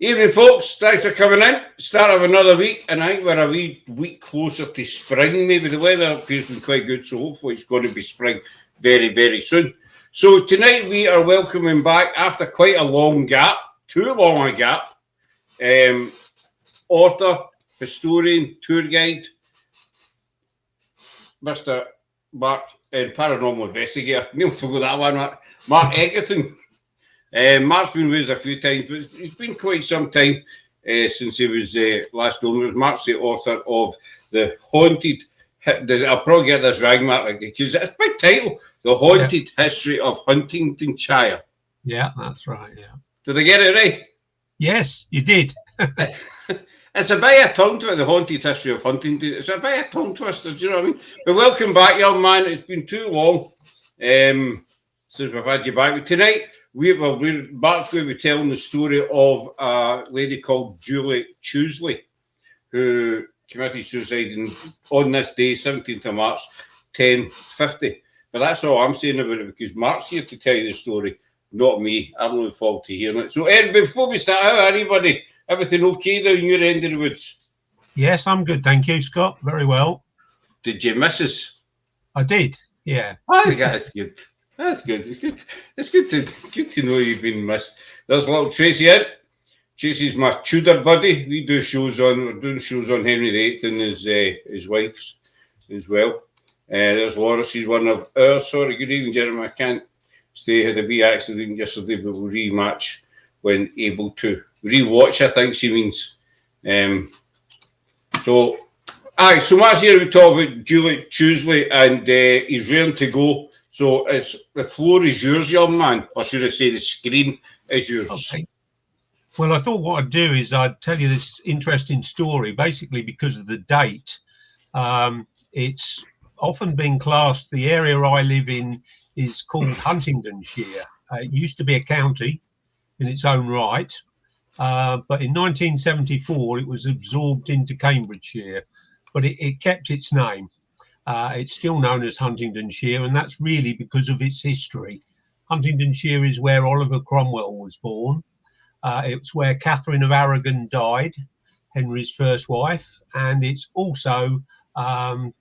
Evening, folks. Thanks for coming in. Start of another week, and I think we're a wee week closer to spring. Maybe the weather appears to be quite good, so hopefully it's going to be spring very, very soon. So tonight we are welcoming back, after quite a long gap, too long a gap, author, historian, tour guide, Mr. Mark, paranormal investigator. Neil forgot that one, Mark Egerton. Mark's been with us a few times, but it's been quite some time since he was last on. Mark's the author of The Haunted, I'll probably get this right, Mark, because it's a big title, The Haunted History of Huntingdonshire. Yeah, that's right, yeah. Did I get it right? Yes, you did. It's a bit of a tongue twister, The Haunted History of Huntingdon. It's a bit of a tongue twister, do you know what I mean? But welcome back, young man. It's been too long since we've had you back. But tonight, Mark's going to be telling the story of a lady called Juliet Tewsley, who committed suicide on this day, 17th of March, 1050. But that's all I'm saying about it, because Mark's here to tell you the story, not me. I'm looking forward to hearing it. So, Ed, before we start, how are everybody? Everything okay down your end of the woods? Yes, I'm good, thank you, Scott. Very well. Did you miss us? I did, yeah. I think that's good. That's good. It's good to know you've been missed. There's little Tracy in. Tracy's my Tudor buddy. We're doing shows on Henry VIII and his wife's as well. There's Laura. She's one of ours. Sorry, good evening, gentlemen. I can't stay. Had a wee accident yesterday, but we'll rematch when able to. Rewatch, I think she means. So Matt's here to talk about Juliet Tewsley, and he's raring to go. So the floor is yours, young man, or should I say the screen is yours. Okay. Well, I thought what I'd do is I'd tell you this interesting story, basically because of the date. It's often been classed, the area I live in is called Huntingdonshire. It used to be a county in its own right, but in 1974 it was absorbed into Cambridgeshire, but it kept its name. It's still known as Huntingdonshire, and that's really because of its history. Huntingdonshire is where Oliver Cromwell was born. It's where Catherine of Aragon died, Henry's first wife, and it's also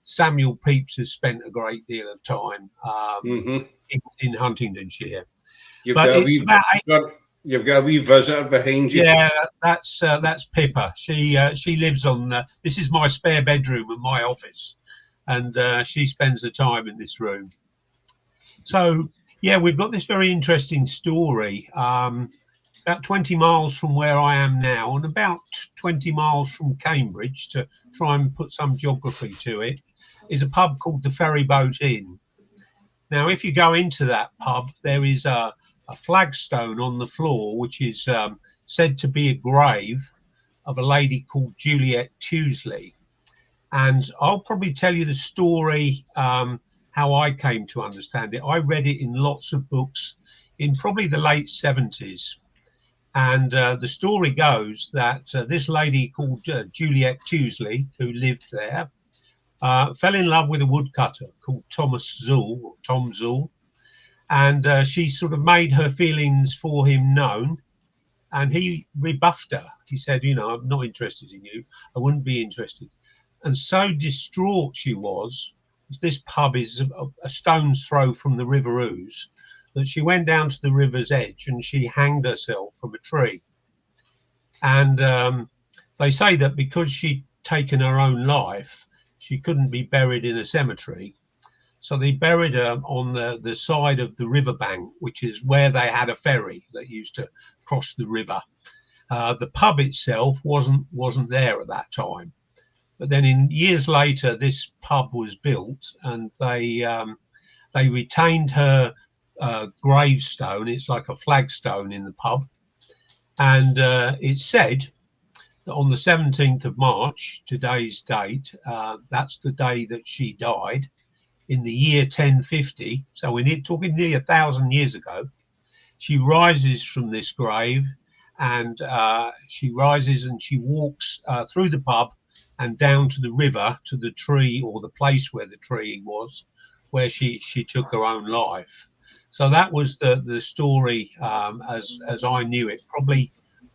Samuel Pepys has spent a great deal of time in Huntingdonshire. You've got a wee visitor behind you. Yeah, that's Pippa. She lives on this is my spare bedroom and my office, and she spends the time in this room. So yeah, we've got this very interesting story. About 20 miles from where I am now, and about 20 miles from Cambridge, to try and put some geography to it, is a pub called the Ferryboat Inn. Now, if you go into that pub, there is a flagstone on the floor, which is said to be a grave of a lady called Juliet Tewsley. And I'll probably tell you the story, how I came to understand it. I read it in lots of books in probably the late 70s. And the story goes that this lady called Juliet Tewsley, who lived there, fell in love with a woodcutter called Tom Zool. And she sort of made her feelings for him known. And he rebuffed her. He said, I'm not interested in you. I wouldn't be interested. And so distraught she was, this pub is a stone's throw from the River Ouse, that she went down to the river's edge and she hanged herself from a tree. And they say that because she'd taken her own life, she couldn't be buried in a cemetery. So they buried her on the side of the riverbank, which is where they had a ferry that used to cross the river. The pub itself wasn't there at that time. But then in years later, this pub was built, and they retained her gravestone. It's like a flagstone in the pub. And it's said that on the 17th of March, today's date, that's the day that she died, in the year 1050, so we're talking nearly 1,000 years ago. She rises from this grave, and she rises and she walks through the pub and down to the river, to the tree, or the place where the tree was, where she took her own life. So that was the story as I knew it, probably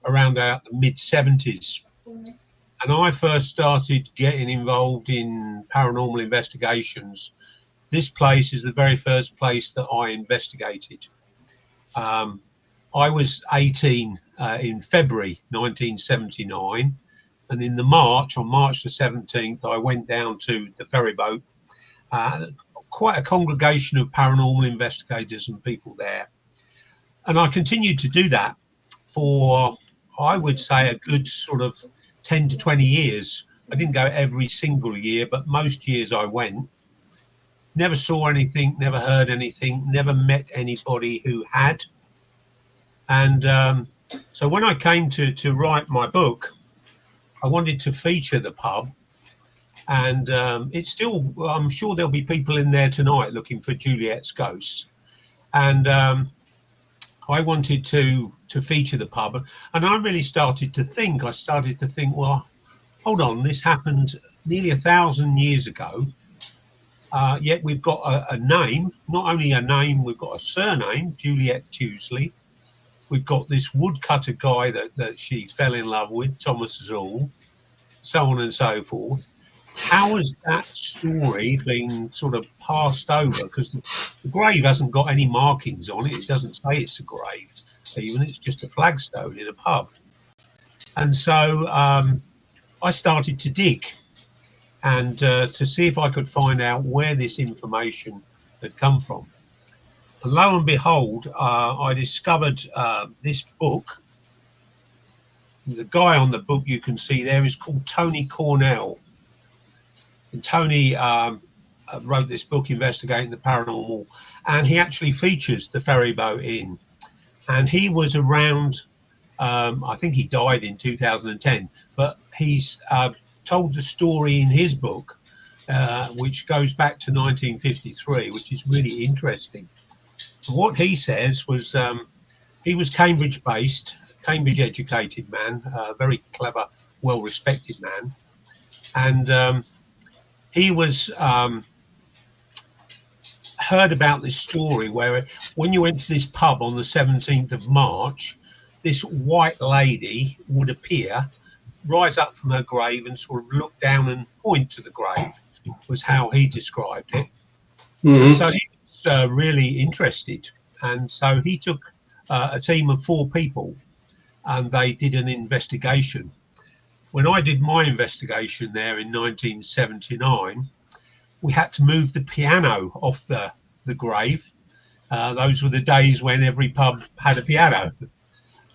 around the mid-70s. And I first started getting involved in paranormal investigations. This place is the very first place that I investigated. I was 18 in February 1979, and in on March the 17th, I went down to the Ferryboat. Quite a congregation of paranormal investigators and people there. And I continued to do that for, I would say, a good sort of 10 to 20 years. I didn't go every single year, but most years I went. Never saw anything, never heard anything, never met anybody who had. And so when I came to write my book, I wanted to feature the pub. And it's still, I'm sure there'll be people in there tonight looking for Juliet's ghosts. And I wanted to feature the pub. And I really started to think, well, hold on, this happened nearly 1,000 years ago. Yet we've got a name, not only a name, we've got a surname, Juliet Tewsley. We've got this woodcutter guy that she fell in love with, Thomas Zool, so on and so forth. How has that story been sort of passed over? Because the grave hasn't got any markings on it. It doesn't say it's a grave, even. It's just a flagstone in a pub. And so I started to dig and to see if I could find out where this information had come from. And lo and behold, I discovered this book. The guy on the book you can see there is called Tony Cornell. And Tony wrote this book, Investigating the Paranormal, and he actually features the Ferryboat Inn. And he was around, I think he died in 2010, but he's told the story in his book, which goes back to 1953, which is really interesting. What he says was he was Cambridge-based, Cambridge-educated man, very clever, well-respected man. And he was heard about this story where when you went to this pub on the 17th of March, this white lady would appear, rise up from her grave and sort of look down and point to the grave, was how he described it. Mm-hmm. So he was really interested. And so he took a team of 4 people and they did an investigation. When I did my investigation there in 1979, we had to move the piano off the grave. Those were the days when every pub had a piano.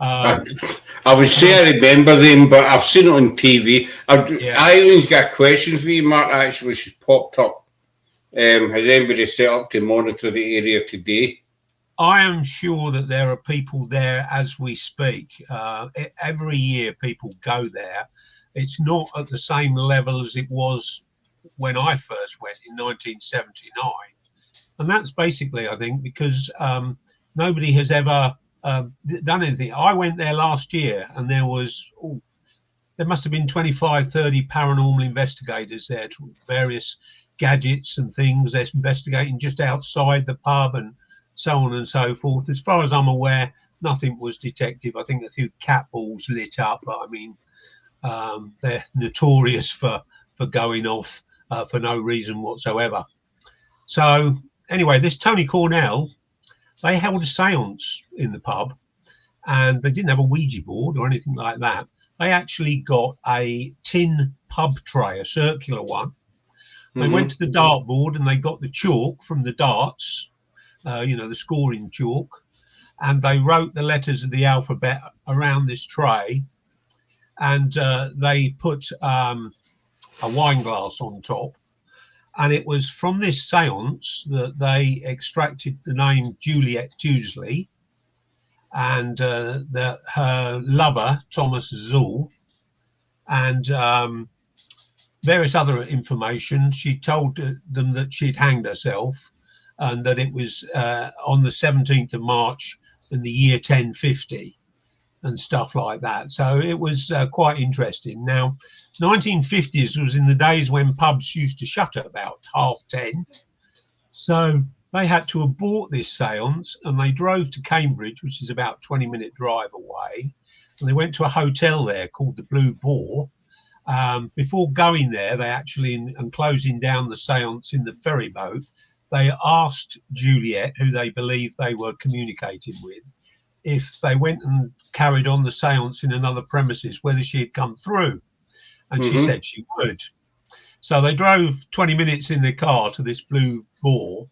I would say I remember them, but I've seen it on TV. Eileen's got a question for you, Mark, actually. She's popped up. Has anybody set up to monitor the area today? I am sure that there are people there as we speak. Every year people go there. It's not at the same level as it was when I first went in 1979. And that's basically, I think, because nobody has ever done anything. I went there last year and there must have been 25, 30 paranormal investigators there, to various gadgets and things. They're investigating just outside the pub and so on and so forth. As far as I'm aware, nothing was detected. I think a few cat balls lit up, but I mean, they're notorious for going off for no reason whatsoever. So anyway, this Tony Cornell, they held a seance in the pub and they didn't have a Ouija board or anything like that. They actually got a tin pub tray, a circular one. They went to the dartboard and they got the chalk from the darts, the scoring chalk, and they wrote the letters of the alphabet around this tray, and they put a wine glass on top. And it was from this seance that they extracted the name Juliet Tewsley and her lover, Thomas Zool, and various other information. She told them that she'd hanged herself and that it was on the 17th of March in the year 1050 and stuff like that. So it was quite interesting. Now, 1950s was in the days when pubs used to shut at about 10:30. So they had to abort this seance, and they drove to Cambridge, which is about 20-minute drive away, and they went to a hotel there called the Blue Boar. Before going there, they actually, and closing down the seance in the ferryboat, they asked Juliet, who they believed they were communicating with, if they went and carried on the seance in another premises, whether she had come through. And she said she would. So they drove 20 minutes in their car to this Blue Boar,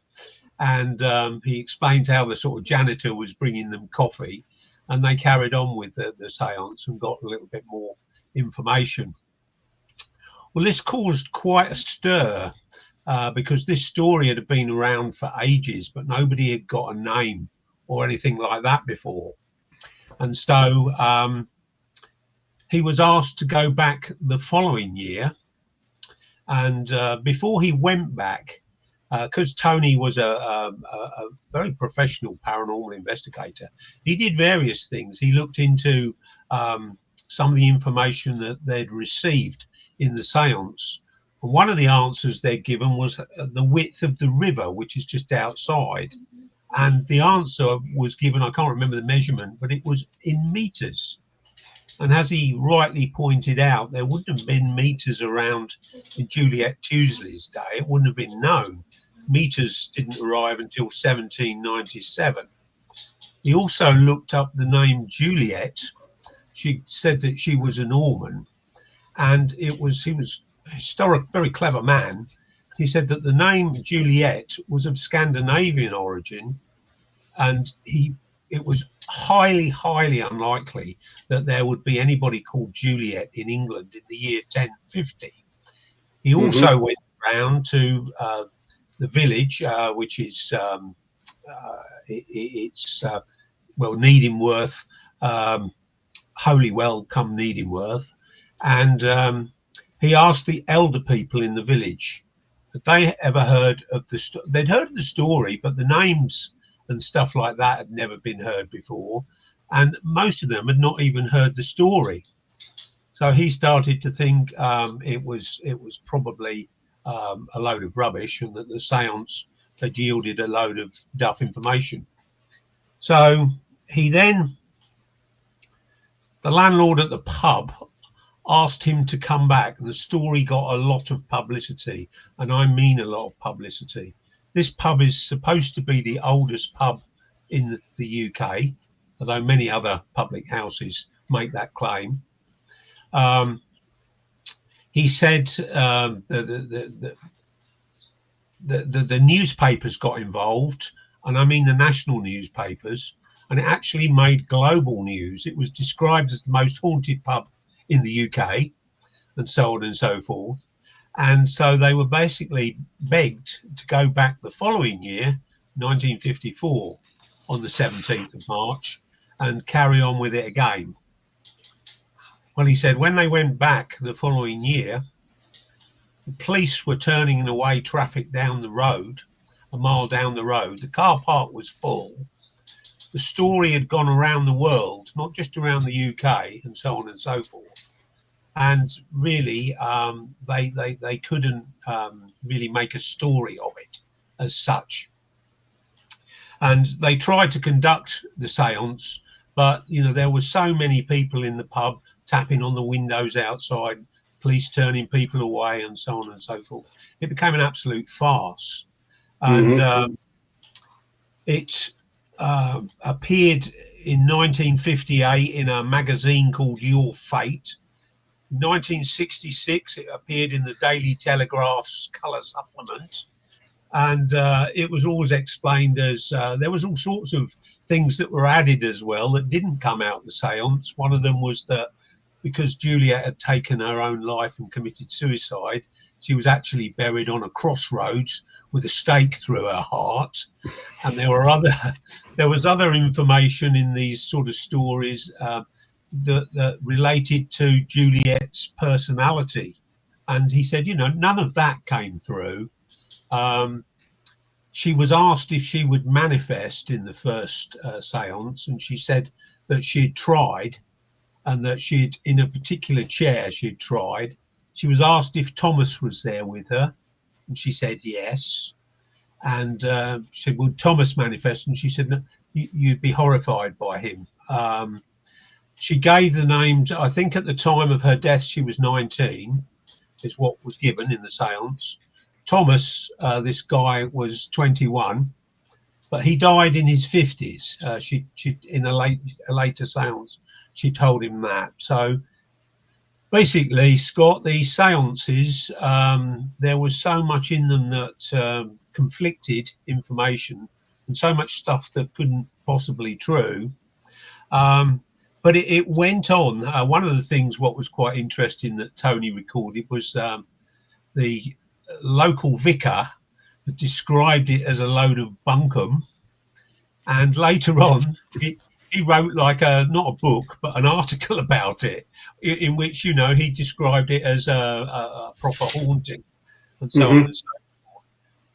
and he explains how the sort of janitor was bringing them coffee, and they carried on with the seance and got a little bit more information. Well, this caused quite a stir because this story had been around for ages, but nobody had got a name or anything like that before. And so he was asked to go back the following year. And before he went back, because Tony was a very professional paranormal investigator, he did various things. He looked into some of the information that they'd received in the seance. And one of the answers they'd given was the width of the river, which is just outside. And the answer was given, I can't remember the measurement, but it was in meters. And as he rightly pointed out, there wouldn't have been meters around in Juliet Tewsley's day. It wouldn't have been known. Meters didn't arrive until 1797. He also looked up the name Juliet. She said that she was a Norman, and he was a historic, very clever man. He said that the name Juliet was of Scandinavian origin, and it was highly, highly unlikely that there would be anybody called Juliet in England in the year 1050. He also went round to the village, which is Needingworth, Holywell come Needingworth, and he asked the elder people in the village had they ever heard of they'd heard of the story, but the names and stuff like that had never been heard before, and most of them had not even heard the story. So he started to think it was probably a load of rubbish, and that the seance had yielded a load of duff information. So the landlord at the pub asked him to come back, and the story got a lot of publicity, and I mean a lot of publicity. This pub is supposed to be the oldest pub in the UK, although many other public houses make that claim. He said the newspapers got involved, and I mean the national newspapers, and it actually made global news. It was described as the most haunted pub in the UK, and so on and so forth. And so they were basically begged to go back the following year, 1954, on the 17th of March, and carry on with it again. Well, he said when they went back the following year, the police were turning away traffic down the road, a mile down the road. The car park was full. The story had gone around the world, not just around the UK, and so on and so forth. And really, they couldn't really make a story of it as such. And they tried to conduct the seance, but there were so many people in the pub tapping on the windows outside, police turning people away, and so on and so forth. It became an absolute farce. And it appeared in 1958 in a magazine called Your Fate. 1966, it appeared in the Daily Telegraph's colour supplement, and it was always explained as there was all sorts of things that were added as well that didn't come out the seance. One of them was that because Juliet had taken her own life and committed suicide, she was actually buried on a crossroads with a stake through her heart. And there was other information in these sort of stories that related to Juliet's personality. And he said, none of that came through. She was asked if she would manifest in the first seance, and she said that she had tried, and that she'd, in a particular chair, she'd tried. She was asked if Thomas was there with her, and she said yes. and she said, "Would Thomas manifest?" And she said, "No, you'd be horrified by him." She gave the names. I think at the time of her death, she was 19, is what was given in the seance. Thomas, this guy, was 21, but he died in his 50s. She in a later seance, she told him that. So basically, Scott, these seances, there was so much in them that conflicted information and so much stuff that couldn't possibly true. But it went on. One of the things what was quite interesting that Tony recorded was the local vicar described it as a load of bunkum. And later on, he wrote like not a book, but an article about it, in which, you know, he described it as a proper haunting and so on and so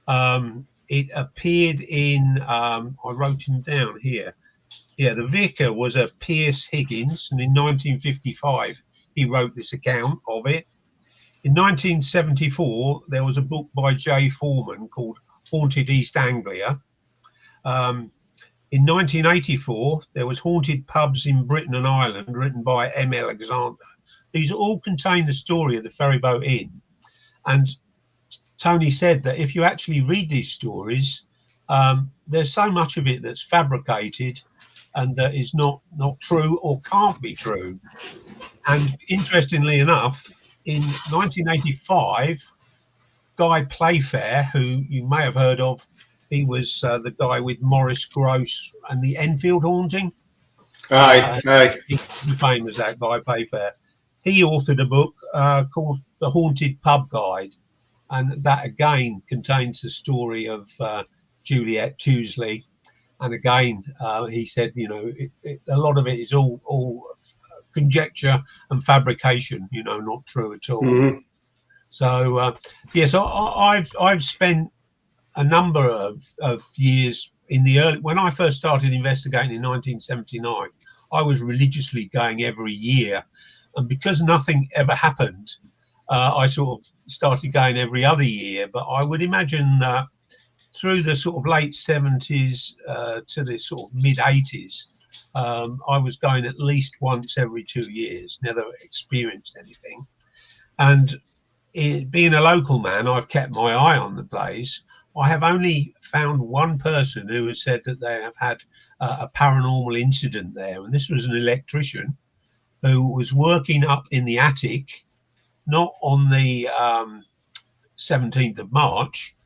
forth. It appeared in, I wrote him down here. Yeah, the vicar was a Pierce Higgins, and in 1955 he wrote this account of it. In 1974 there was a book by J. Foreman called Haunted East Anglia. In 1984 there was Haunted Pubs in Britain and Ireland, written by M. Alexander. These all contain the story of the Ferryboat Inn, and Tony said that if you actually read these stories, there's so much of it that's fabricated and that is not true or can't be true. And interestingly enough, in 1985, Guy Playfair, who you may have heard of, he was the guy with Maurice Grosse and the Enfield haunting. Aye. He's famous, that Guy Playfair. He authored a book called The Haunted Pub Guide, and that again contains the story of Juliet Tewsley. And again, he said, you know, a lot of it is all conjecture and fabrication, you know, not true at all. So yes, I've spent a number of years in the early, when I first started investigating in 1979, I was religiously going every year, and because nothing ever happened, I sort of started going every other year. But I would imagine that through the sort of late 70s to the sort of mid 80s, I was going at least once every 2 years, never experienced anything. And being a local man, I've kept my eye on the place. I have only found one person who has said that they have had a paranormal incident there. And this was an electrician who was working up in the attic, not on the 17th of March,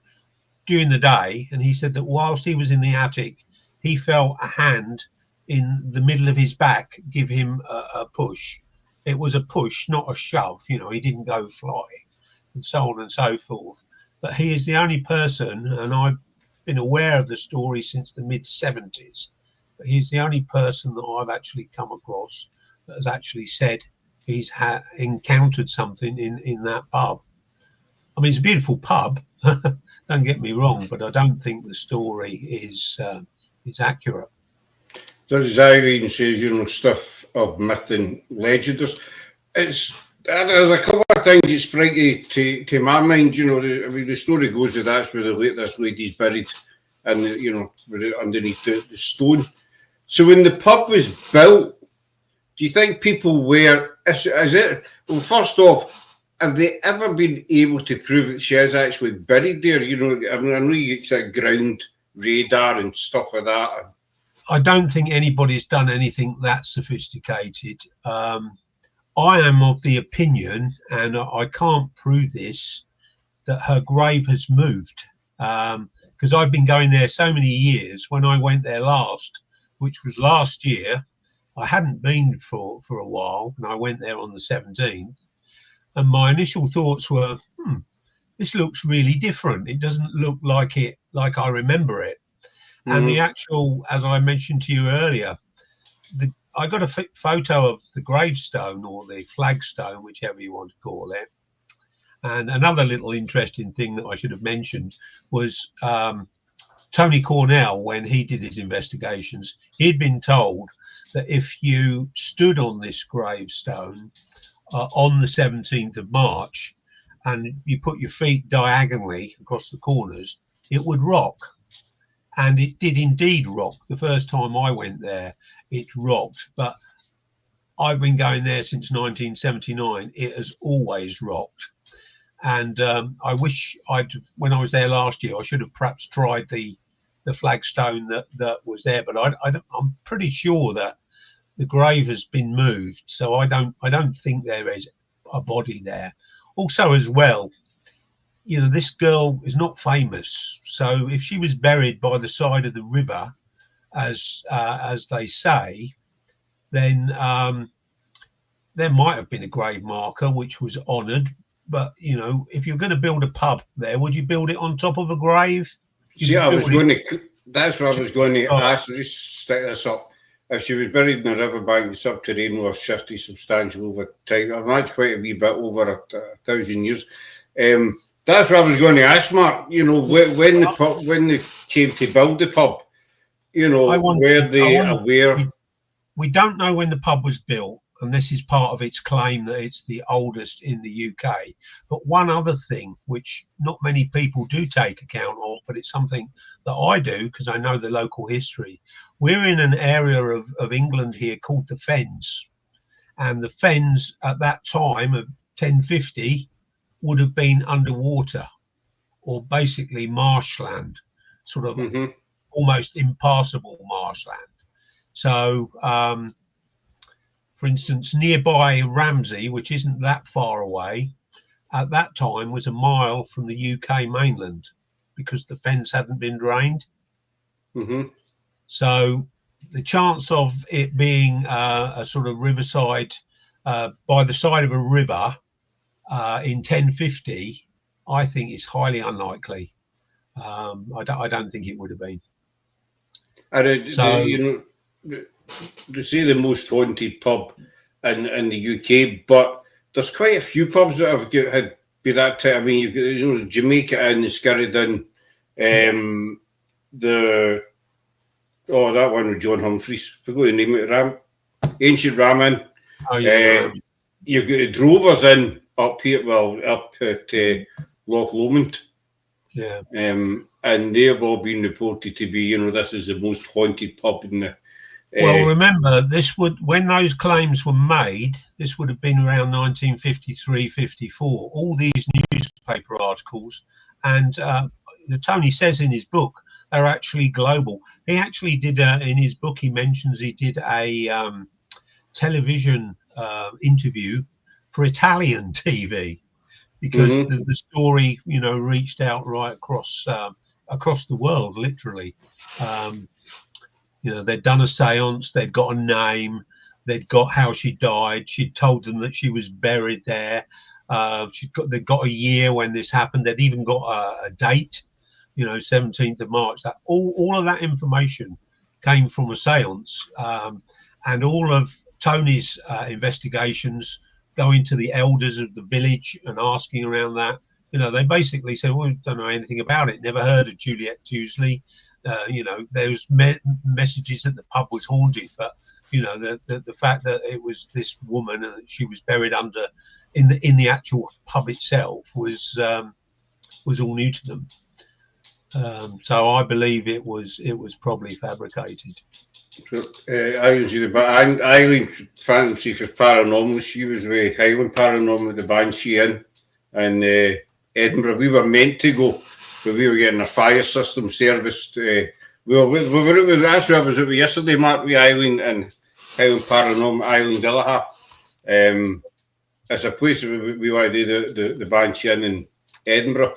during the day. And he said that whilst he was in the attic, he felt a hand in the middle of his back give him a push. It was a push, not a shove. You know, he didn't go flying, and so on and so forth. But he is the only person, and I've been aware of the story since the mid 70s, but he's the only person that I've actually come across that has actually said he's encountered something in that pub. I mean, it's a beautiful pub, don't get me wrong, but I don't think the story is accurate. There's Irene says, you know, stuff of myth and legend. There's a couple of things that spring to my mind. You know, I mean, the story goes that that's where this lady's buried, and you know, underneath the stone. So when the pub was built, do you think people were? Is it? Well, first off, have they ever been able to prove that she is actually buried there? You know, I mean, I know you get ground radar and stuff like that. I don't think anybody's done anything that sophisticated. I am of the opinion, and I can't prove this, that her grave has moved. Because I've been going there so many years. When I went there last, which was last year, I hadn't been for a while, and I went there on the 17th. And my initial thoughts were, this looks really different. It doesn't look like I remember it. And the actual, as I mentioned to you earlier, I got a photo of the gravestone, or the flagstone, whichever you want to call it. And another little interesting thing that I should have mentioned was Tony Cornell, when he did his investigations, he'd been told that if you stood on this gravestone on the 17th of March and you put your feet diagonally across the corners, it would rock. And it did indeed rock. The first time I went there, it rocked. But I've been going there since 1979. It has always rocked. And I wish when I was there last year, I should have perhaps tried the flagstone that was there. But I'm pretty sure that the grave has been moved. So I don't think there is a body there. Also, as well, you know, this girl is not famous. So if she was buried by the side of the river, as they say, then there might have been a grave marker which was honoured. But, you know, if you're going to build a pub there, would you build it on top of a grave? See, that's what I was going to ask. Just stick this up. If she was buried in the riverbank, subterranean or shifty substantial over time, I imagine quite a wee bit over 1,000 years. That's what I was going to ask, Mark. You know, when they came to build the pub, you know, were they aware? We don't know when the pub was built, and this is part of its claim that it's the oldest in the UK. But one other thing, which not many people do take account of, but it's something that I do because I know the local history. We're in an area of England here called the Fens. And the Fens at that time of 1050 would have been underwater, or basically marshland, sort of almost impassable marshland. So, for instance, nearby Ramsey, which isn't that far away, at that time was a mile from the UK mainland because the Fens hadn't been drained. So the chance of it being a sort of riverside by the side of a river in 1050, I think is highly unlikely. I don't think it would have been. You know, they say the most haunted pub in the UK, but there's quite a few pubs that have had be that type. I mean, you've got, you know, Jamaica Inn, the Skirridin, that one with John Humphreys. I forgot the name of it. Ancient Ram Inn. Oh, yeah. You've got the Drovers Inn up here, up at Loch Lomond. Yeah. And they've all been reported to be, you know, this is the most haunted pub in the. Well, remember, when those claims were made, this would have been around 1953, 54. All these newspaper articles, and Tony says in his book, they're actually global. He actually did, in his book, he mentions he did a television interview for Italian TV because the story, you know, reached out right across the world, literally. You know, they'd done a seance, they'd got a name, they'd got how she died. She'd told them that she was buried there. They'd got a year when this happened. They'd even got a date, you know, 17th of March. That all of that information came from a seance, and all of Tony's investigations going to the elders of the village and asking around that. You know, they basically said, well, we don't know anything about it. Never heard of Juliet Tewsley. You know, there was messages that the pub was haunted, but you know, the fact that it was this woman and that she was buried under in the actual pub itself was all new to them. So I believe it was probably fabricated. Eileen fancy for paranormal. She was with Highland Paranormal, the Banshee Inn in Edinburgh. We were meant to go, but we were getting a fire system serviced. I was at yesterday, Mark, with Eileen and Highland Paranormal, Eileen Dillaha. It's a place we want to do the Banshee Inn in Edinburgh.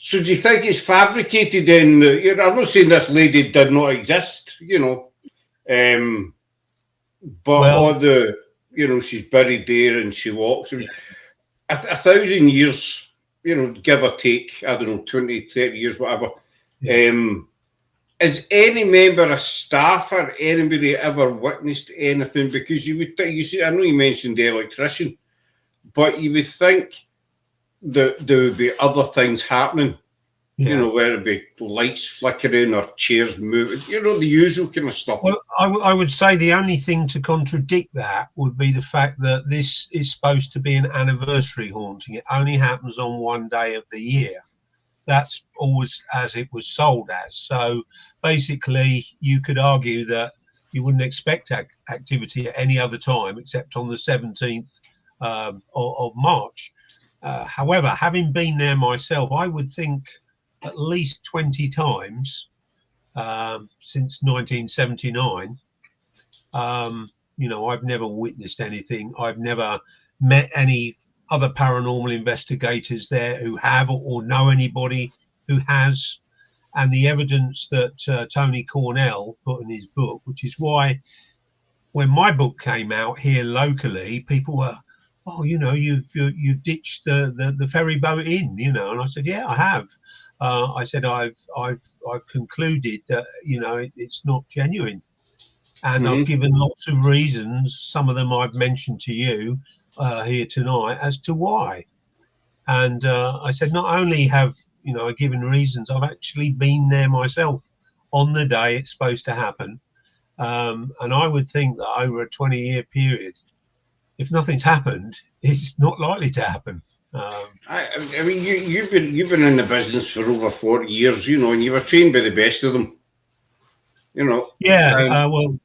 So do you think it's fabricated in? I'm not saying this lady did not exist, you know, but all the, you know, she's buried there and she walks. 1,000 years, you know, give or take, I don't know, 20, 30 years, whatever. Is any member of staff or anybody ever witnessed anything? Because you see, I know you mentioned the electrician, but you would think that there would be other things happening Yeah. You know, where it'd be lights flickering or chairs moving, you know, the usual kind of stuff. Well, I would say the only thing to contradict that would be the fact that this is supposed to be an anniversary haunting. It only happens on one day of the year. That's always as it was sold as. So basically, you could argue that you wouldn't expect activity at any other time except on the 17th of March. However, having been there myself, I would think at least 20 times since 1979. You know, I've never witnessed anything. I've never met any other paranormal investigators there who have or know anybody who has. And the evidence that Tony Cornell put in his book, which is why when my book came out here locally, people were, oh, you know, you've ditched the Ferryboat Inn, you know. And I said, yeah, I have. I said, I've concluded that, you know, it's not genuine. And I've given lots of reasons. Some of them I've mentioned to you here tonight as to why. And I said, not only have, you know, I've given reasons, I've actually been there myself on the day it's supposed to happen. And I would think that over a 20-year period, if nothing's happened, it's not likely to happen. I mean, you've been in the business for over 40 years, you know, and you were trained by the best of them, you know. Yeah, well,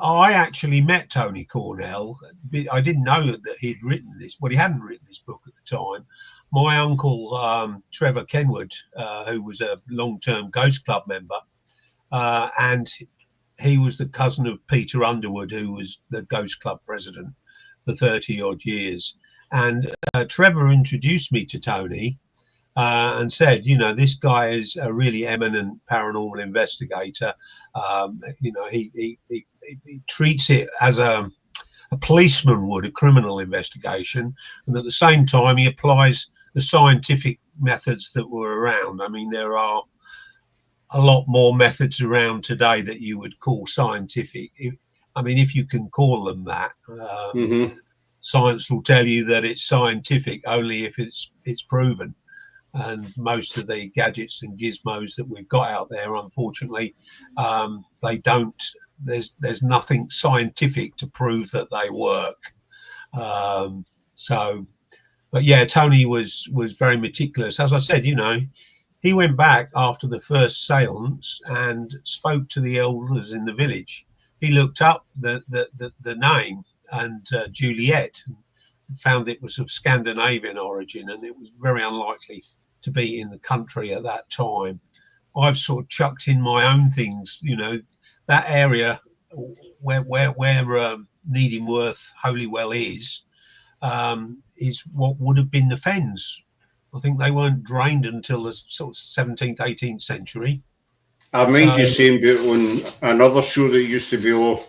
I actually met Tony Cornell. I didn't know that he'd written this. Well, he hadn't written this book at the time. My uncle, Trevor Kenwood, who was a long-term Ghost Club member, and he was the cousin of Peter Underwood, who was the Ghost Club president for 30-odd years. And Trevor introduced me to Tony and said, you know, this guy is a really eminent paranormal investigator. You know, he treats it as a policeman would a criminal investigation. And at the same time, he applies the scientific methods that were around. I mean, there are a lot more methods around today that you would call scientific. I mean, if you can call them that. Science will tell you that it's scientific only if it's proven. And most of the gadgets and gizmos that we've got out there, unfortunately, they don't. There's nothing scientific to prove that they work. But yeah, Tony was very meticulous. As I said, you know, he went back after the first séance and spoke to the elders in the village. He looked up the name and Juliet, found it was of Scandinavian origin, and it was very unlikely to be in the country at that time. I've sort of chucked in my own things, you know, that area where Needingworth, Holywell is what would have been the Fens. I think they weren't drained until the sort of 17th, 18th century. I mind you saying about on another show that used to be about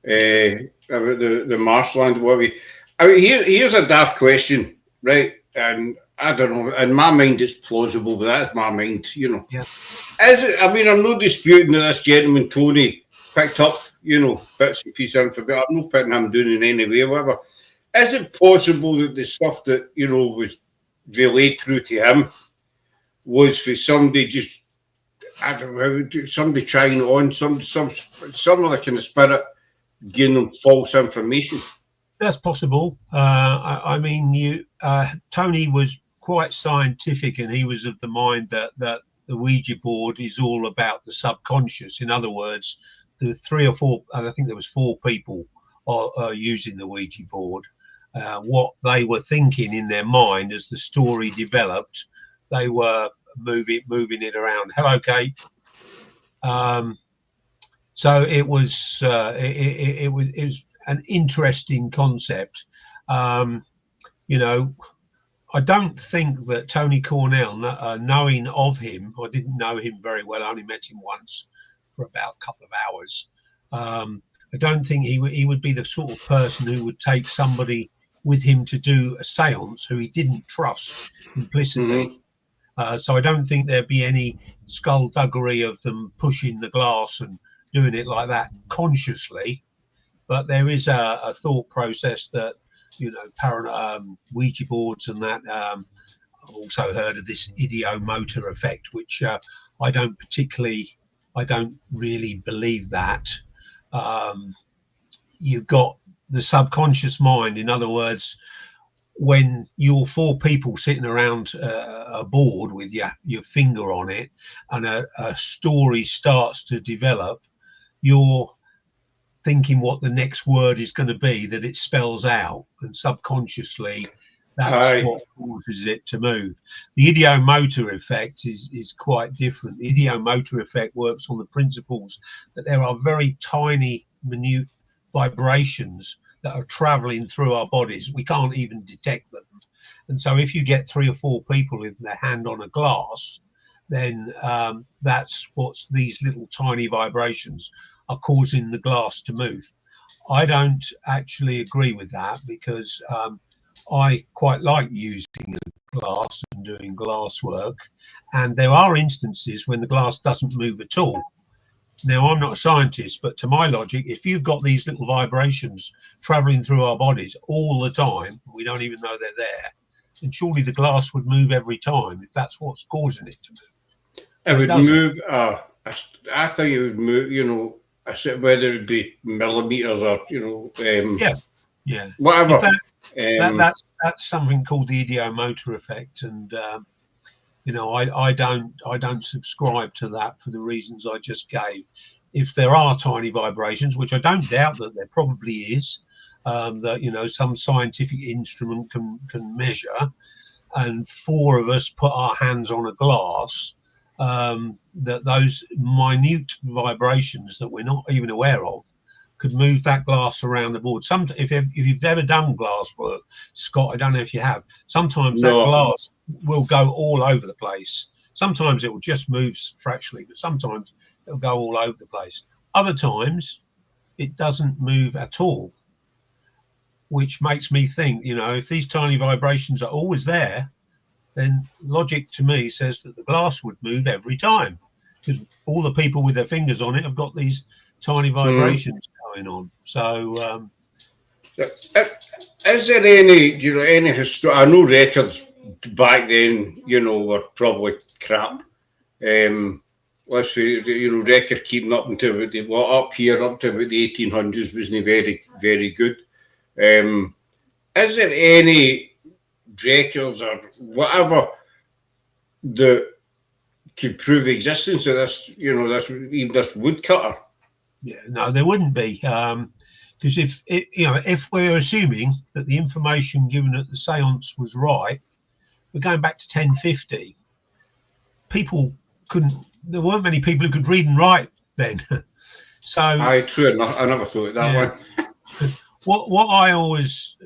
the marshland. What we, I mean, here's a daft question, right? And I don't know. In my mind, it's plausible, but that's my mind, you know. Yeah. Is it? I mean, I'm not disputing that this gentleman Tony picked up, you know, bits and pieces of information. I'm not putting him doing in any way, whatever. Is it possible that the stuff that, you know, was relayed through to him was for somebody just, I don't know, somebody trying on some other kind of spirit giving them false information? That's possible. I mean, Tony was quite scientific, and he was of the mind that the Ouija board is all about the subconscious. In other words, the 3 or 4, I think there was 4 people using the Ouija board. What they were thinking in their mind as the story developed, they were moving it around. Hello, Kate. So it was an interesting concept. You know, I don't think that Tony Cornell, knowing of him, I didn't know him very well. I only met him once for about a couple of hours. I don't think he would be the sort of person who would take somebody with him to do a séance who he didn't trust implicitly. So I don't think there'd be any skullduggery of them pushing the glass and doing it like that consciously. But there is a thought process that, you know, Ouija boards and that also heard of this idiomotor effect, which I don't really believe that. You've got the subconscious mind. In other words, when you're four people sitting around a board with your finger on it, and a story starts to develop, you're thinking what the next word is going to be that it spells out, and subconsciously that's what causes it to move. The idiomotor effect is quite different. The idiomotor effect works on the principles that there are very tiny, minute vibrations that are traveling through our bodies. We can't even detect them. And so if you get 3 or 4 people with their hand on a glass, then that's what's these little tiny vibrations are causing the glass to move. I don't actually agree with that, because I quite like using a glass and doing glass work. And there are instances when the glass doesn't move at all. Now, I'm not a scientist, but to my logic, if you've got these little vibrations traveling through our bodies all the time, we don't even know they're there, then surely the glass would move every time if that's what's causing it to move. It would move. I think it would move, you know, whether it be millimeters or, you know, whatever. That's something called the idiomotor effect, and you know, I don't subscribe to that for the reasons I just gave. If there are tiny vibrations, which I don't doubt that there probably is, that, you know, some scientific instrument can measure, and 4 of us put our hands on a glass, that those minute vibrations that we're not even aware of could move that glass around the board. If you've ever done glass work, Scott, I don't know if you have, sometimes that glass will go all over the place. Sometimes it will just move fractionally, but sometimes it'll go all over the place. Other times it doesn't move at all, which makes me think, you know, if these tiny vibrations are always there, then logic to me says that the glass would move every time, because all the people with their fingers on it have got these tiny vibrations going on. So is there any, do you know, any history? I know records back then, you know, were probably crap. Let's say, you know, record keeping up until up here up to about the 1800s wasn't very, very good. Is there any records or whatever that could prove the existence of this, you know, this woodcutter? Yeah, no, there wouldn't be, because if we're assuming that the information given at the séance was right, we're going back to 1050. There weren't many people who could read and write then. So true. I never thought it that way. What I always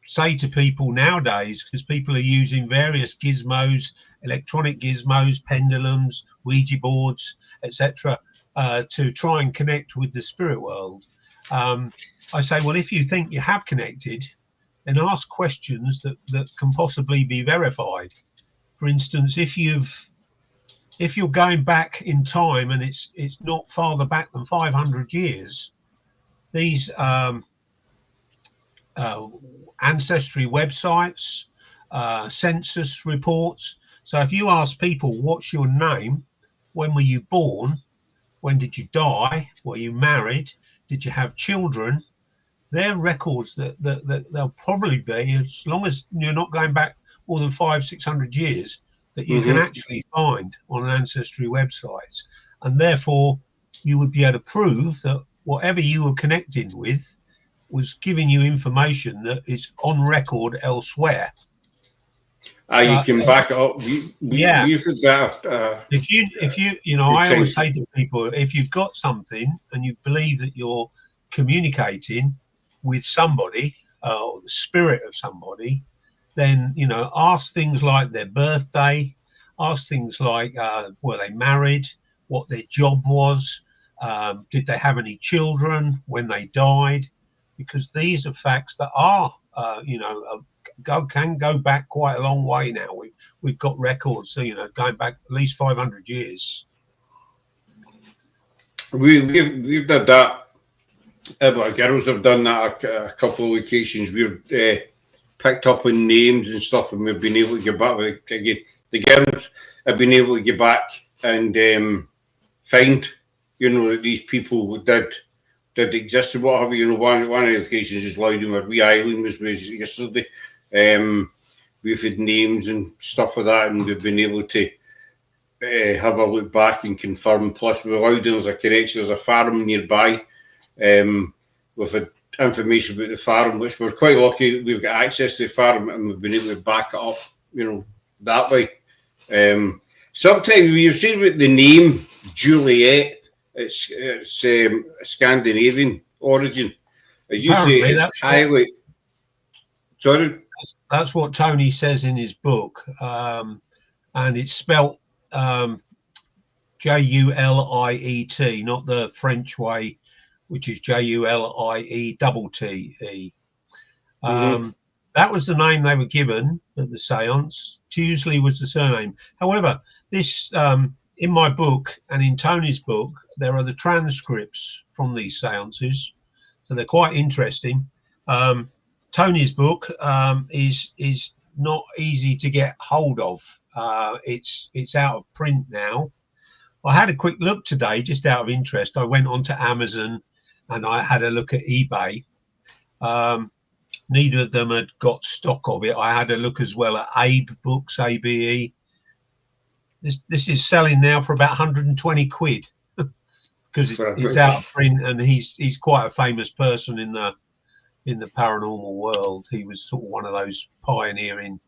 say to people nowadays, because people are using various gizmos, electronic gizmos, pendulums, Ouija boards, etc., to try and connect with the spirit world. I say, well, if you think you have connected, then ask questions that can possibly be verified. For instance, if you're going back in time and it's not farther back than 500 years, these ancestry websites, census reports. So if you ask people, what's your name? When were you born? When did you die? Were you married? Did you have children? They're records that they'll probably be, as long as you're not going back more than 500-600 years, that you can actually find on an ancestry website. And therefore, you would be able to prove that whatever you were connecting with was giving you information that is on record elsewhere. You can back it up. If you I always say to people, if you've got something and you believe that you're communicating with somebody, or the spirit of somebody, then, you know, ask things like their birthday, ask things like were they married, what their job was, did they have any children when they died, because these are facts that are, can go back quite a long way now. We've got records, so, you know, going back at least 500 years. We've done that. Our girls have done that a couple of occasions. picked up on names and stuff, and we've been able to get back. Again, the girls have been able to get back and find, that these people did exist and what have you. One of the occasions is Loudon where Wee Island was yesterday. We've had names and stuff like that, and we've been able to have a look back and confirm. Plus, with Loudon, there's a connection. There's a farm nearby. We've had information about the farm, which we're quite lucky. We've got access to the farm, and we've been able to back it up, that way. Sometimes you've seen with the name Juliet, it's a Scandinavian origin. As you say, it's highly. Sorry? That's what Tony says in his book, and it's spelt Juliet, not the French way, which is Juliet. That was the name they were given at the seance. Tewsley was the surname. However, this in my book and in Tony's book, there are the transcripts from these seances, so they're quite interesting. Tony's book is not easy to get hold of. It's out of print now. I had a quick look today, just out of interest. I went onto Amazon and I had a look at eBay. Neither of them had got stock of it. I had a look as well at Abe Books, ABE. This is selling now for about 120 quid because it's out of print, and he's quite a famous person in the paranormal world. He was sort of one of those pioneering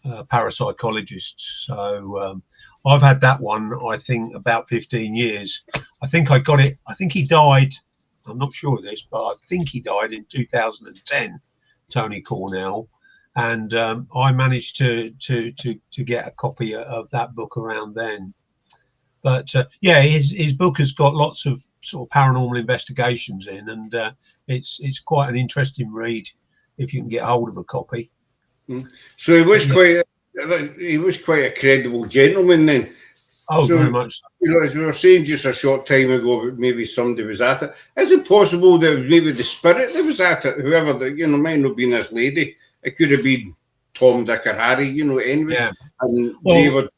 parapsychologists. So I've had that one, I think, about 15 years. I think I got it. I think he died. I'm not sure of this, but I think he died in 2010, Tony Cornell. And I managed to get a copy of that book around then. But yeah, his book has got lots of sort of paranormal investigations in, and it's quite an interesting read if you can get hold of a copy. So he was quite a credible gentleman then. Oh, so, very much. As we were saying just a short time ago, maybe somebody was at it. Is it possible that maybe the spirit that was at it, whoever might not have been this lady, it could have been Tom, Dick, or Harry, anyway. Yeah. And they were,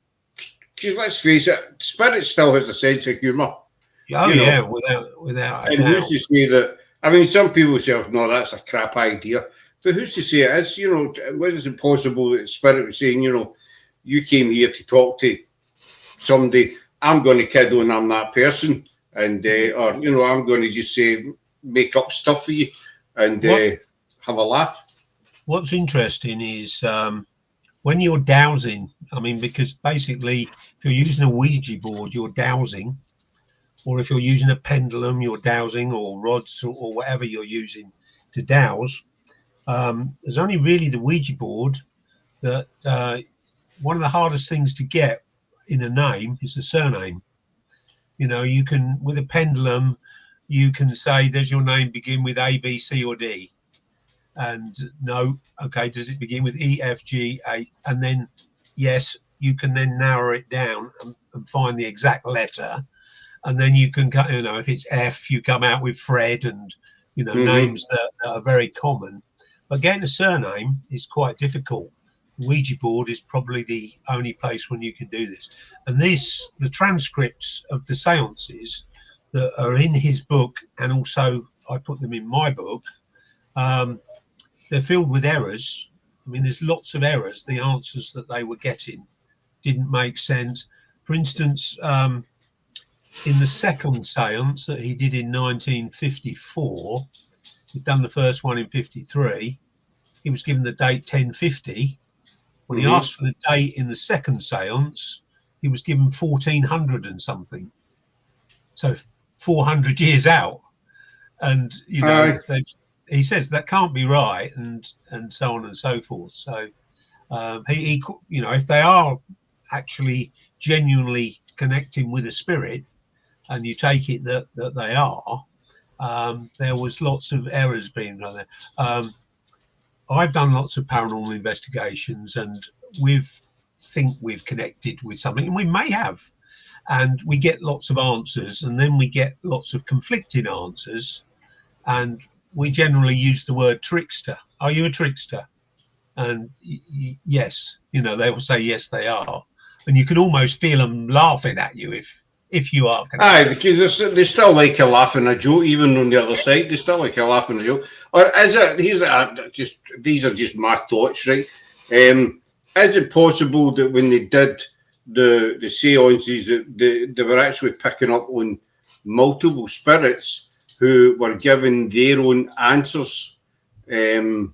because let's face it, spirit still has a sense of humour. Oh, yeah, without. And who's to say that? I mean, some people say, oh, no, that's a crap idea. But who's to say it is? Whether it's impossible that the spirit was saying, you came here to talk to somebody, I'm going to kid on I'm that person, and or I'm going to just say make up stuff for you and have a laugh. What's interesting is when you're dowsing, I mean, because basically if you're using a Ouija board, you're dowsing, or if you're using a pendulum, you're dowsing, or rods or whatever you're using to dowse. There's only really the Ouija board that one of the hardest things to get in a name is the surname. You can, with a pendulum, you can say, does your name begin with A, B, C, or D? And no, okay, does it begin with E, F, G, A? And then, yes, you can then narrow it down and find the exact letter. And then you can, if it's F, you come out with Fred and, names that are very common. But getting a surname is quite difficult. Ouija board is probably the only place when you can do this. And the transcripts of the seances that are in his book, and also I put them in my book, they're filled with errors. I mean, there's lots of errors. The answers that they were getting didn't make sense. For instance, in the second seance that he did in 1954, he'd done the first one in 53, he was given the date 1050. When he asked for the date in the second seance, he was given 1400 and something. So 400 years out. And, he says that can't be right, and so on and so forth. So he if they are actually genuinely connecting with a spirit, and you take it that they are, there was lots of errors being done there. I've done lots of paranormal investigations, and think we've connected with something, and we may have, and we get lots of answers, and then we get lots of conflicting answers, and we generally use the word trickster. Are you a trickster? And yes, you know, they will say yes, they are, and you can almost feel them laughing at you if you are connected. Aye, because they still like a laugh and a joke, even on the other side. They still like a laugh and a joke. Or is it? These are just my thoughts, right? Is it possible that when they did the seances, that they were actually picking up on multiple spirits who were giving their own answers to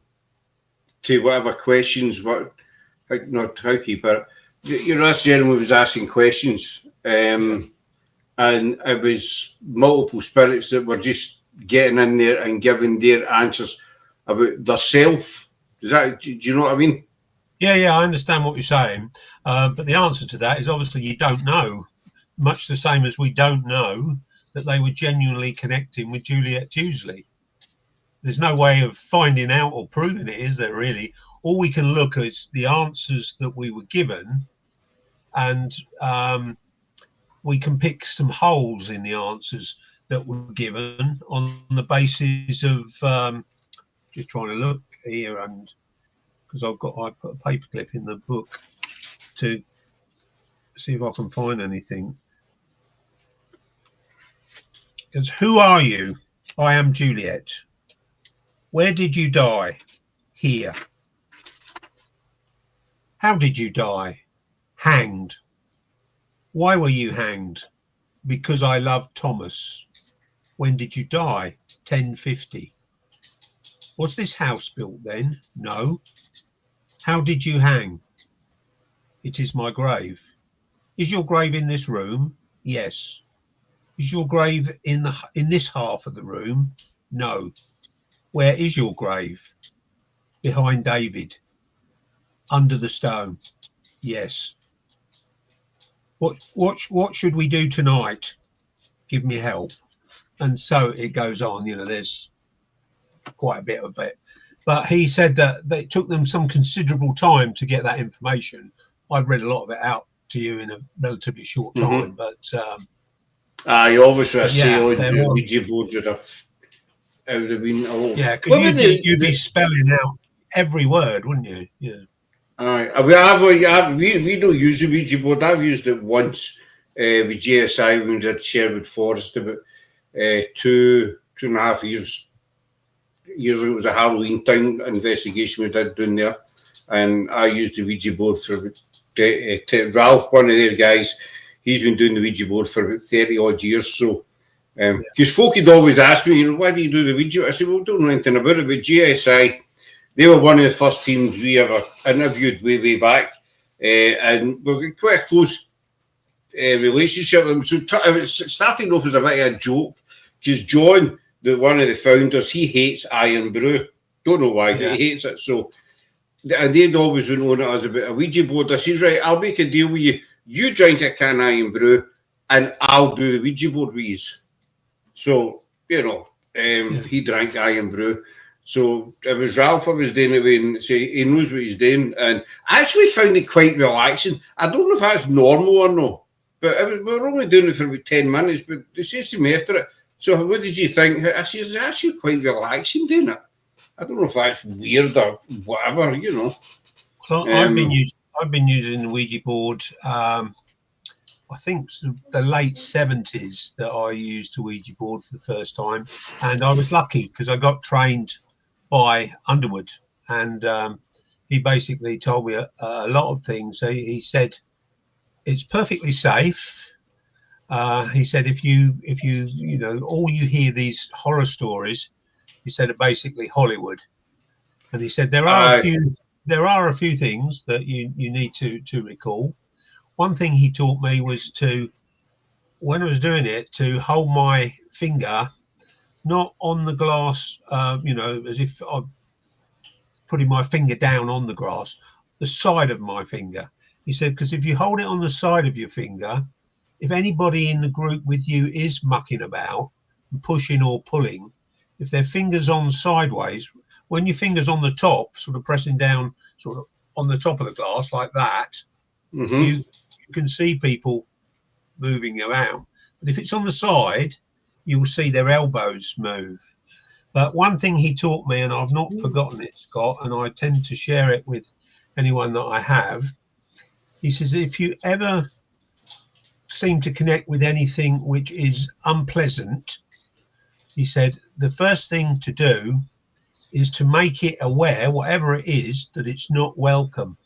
whatever questions were not housekeeper. You know, this gentleman was asking questions, and it was multiple spirits that were just getting in there and giving their answers about their self. Do you know what I mean? Yeah, I understand what you're saying, but the answer to that is obviously you don't know. Much the same as we don't know that they were genuinely connecting with Juliet Tewsley. There's no way of finding out or proving it, is there really? All we can look at is the answers that we were given, and we can pick some holes in the answers that were given on the basis of just trying to look here, and because I put a paperclip in the book to see if I can find anything. Because who are you? I am Juliet. Where did you die? Here. How did you die? Hanged. Why were you hanged? Because I loved Thomas. When did you die? 1050. Was this house built then? No. How did you hang? It is my grave. Is your grave in this room? Yes. Is your grave in this half of the room? No. Where is your grave? Behind David. Under the stone. Yes. What should we do tonight? Give me help. And so it goes on. You know, there's quite a bit of it. But he said that it took them some considerable time to get that information. I've read a lot of it out to you in a relatively short time, but you obviously a seance yeah, the Ouija board would have been a lot. Yeah, because you'd be spelling out every word, wouldn't you? Yeah. We don't use the Ouija board. I've used it once with GSI when we did Sherwood Forest about 2.5 years ago. It was a Halloween time investigation we did down there, and I used the Ouija board for Ralph, one of their guys. He's been doing the Ouija board for about 30 odd years. So, because folk had always asked me, you know, why do you do the Ouija? I said, well, I don't know anything about it. But GSI, they were one of the first teams we ever interviewed way back, and we've got quite a close relationship with them. So it started off as a bit of a joke, because John, one of the founders, he hates iron brew. Don't know why, but he hates it. So, and they'd always been on it as a bit of a Ouija board. I said, right, I'll make a deal with you. You drink a can of iron brew, and I'll do the Ouija board with you. So, you know, he drank iron brew. So it was Ralph I was doing it with, and say he knows what he's doing. And I actually found it quite relaxing. I don't know if that's normal or not, but we were only doing it for about 10 minutes. But they said to me after it, so what did you think? I said, it's actually quite relaxing doing it. I don't know if that's weird or whatever, you know. Well, I've been using the Ouija board. I think the late 70s that I used the Ouija board for the first time, and I was lucky because I got trained by Underwood, and he basically told me a lot of things. So he said it's perfectly safe. He said if you know, all you hear these horror stories, he said, are basically Hollywood, and he said there are a few things that you need to recall. One thing he taught me was to, when I was doing it, to hold my finger not on the glass, you know, as if I'm putting my finger down on the glass, the side of my finger. He said, because if you hold it on the side of your finger, if anybody in the group with you is mucking about and pushing or pulling, if their finger's on sideways, when your finger's on the top, sort of pressing down sort of on the top of the glass like that, you can see people moving around. But if it's on the side, you will see their elbows move. But one thing he taught me, and I've not forgotten it, Scott, and I tend to share it with anyone that I have. He says, if you ever seem to connect with anything which is unpleasant, he said, the first thing to do is to make it aware, whatever it is, that it's not welcome.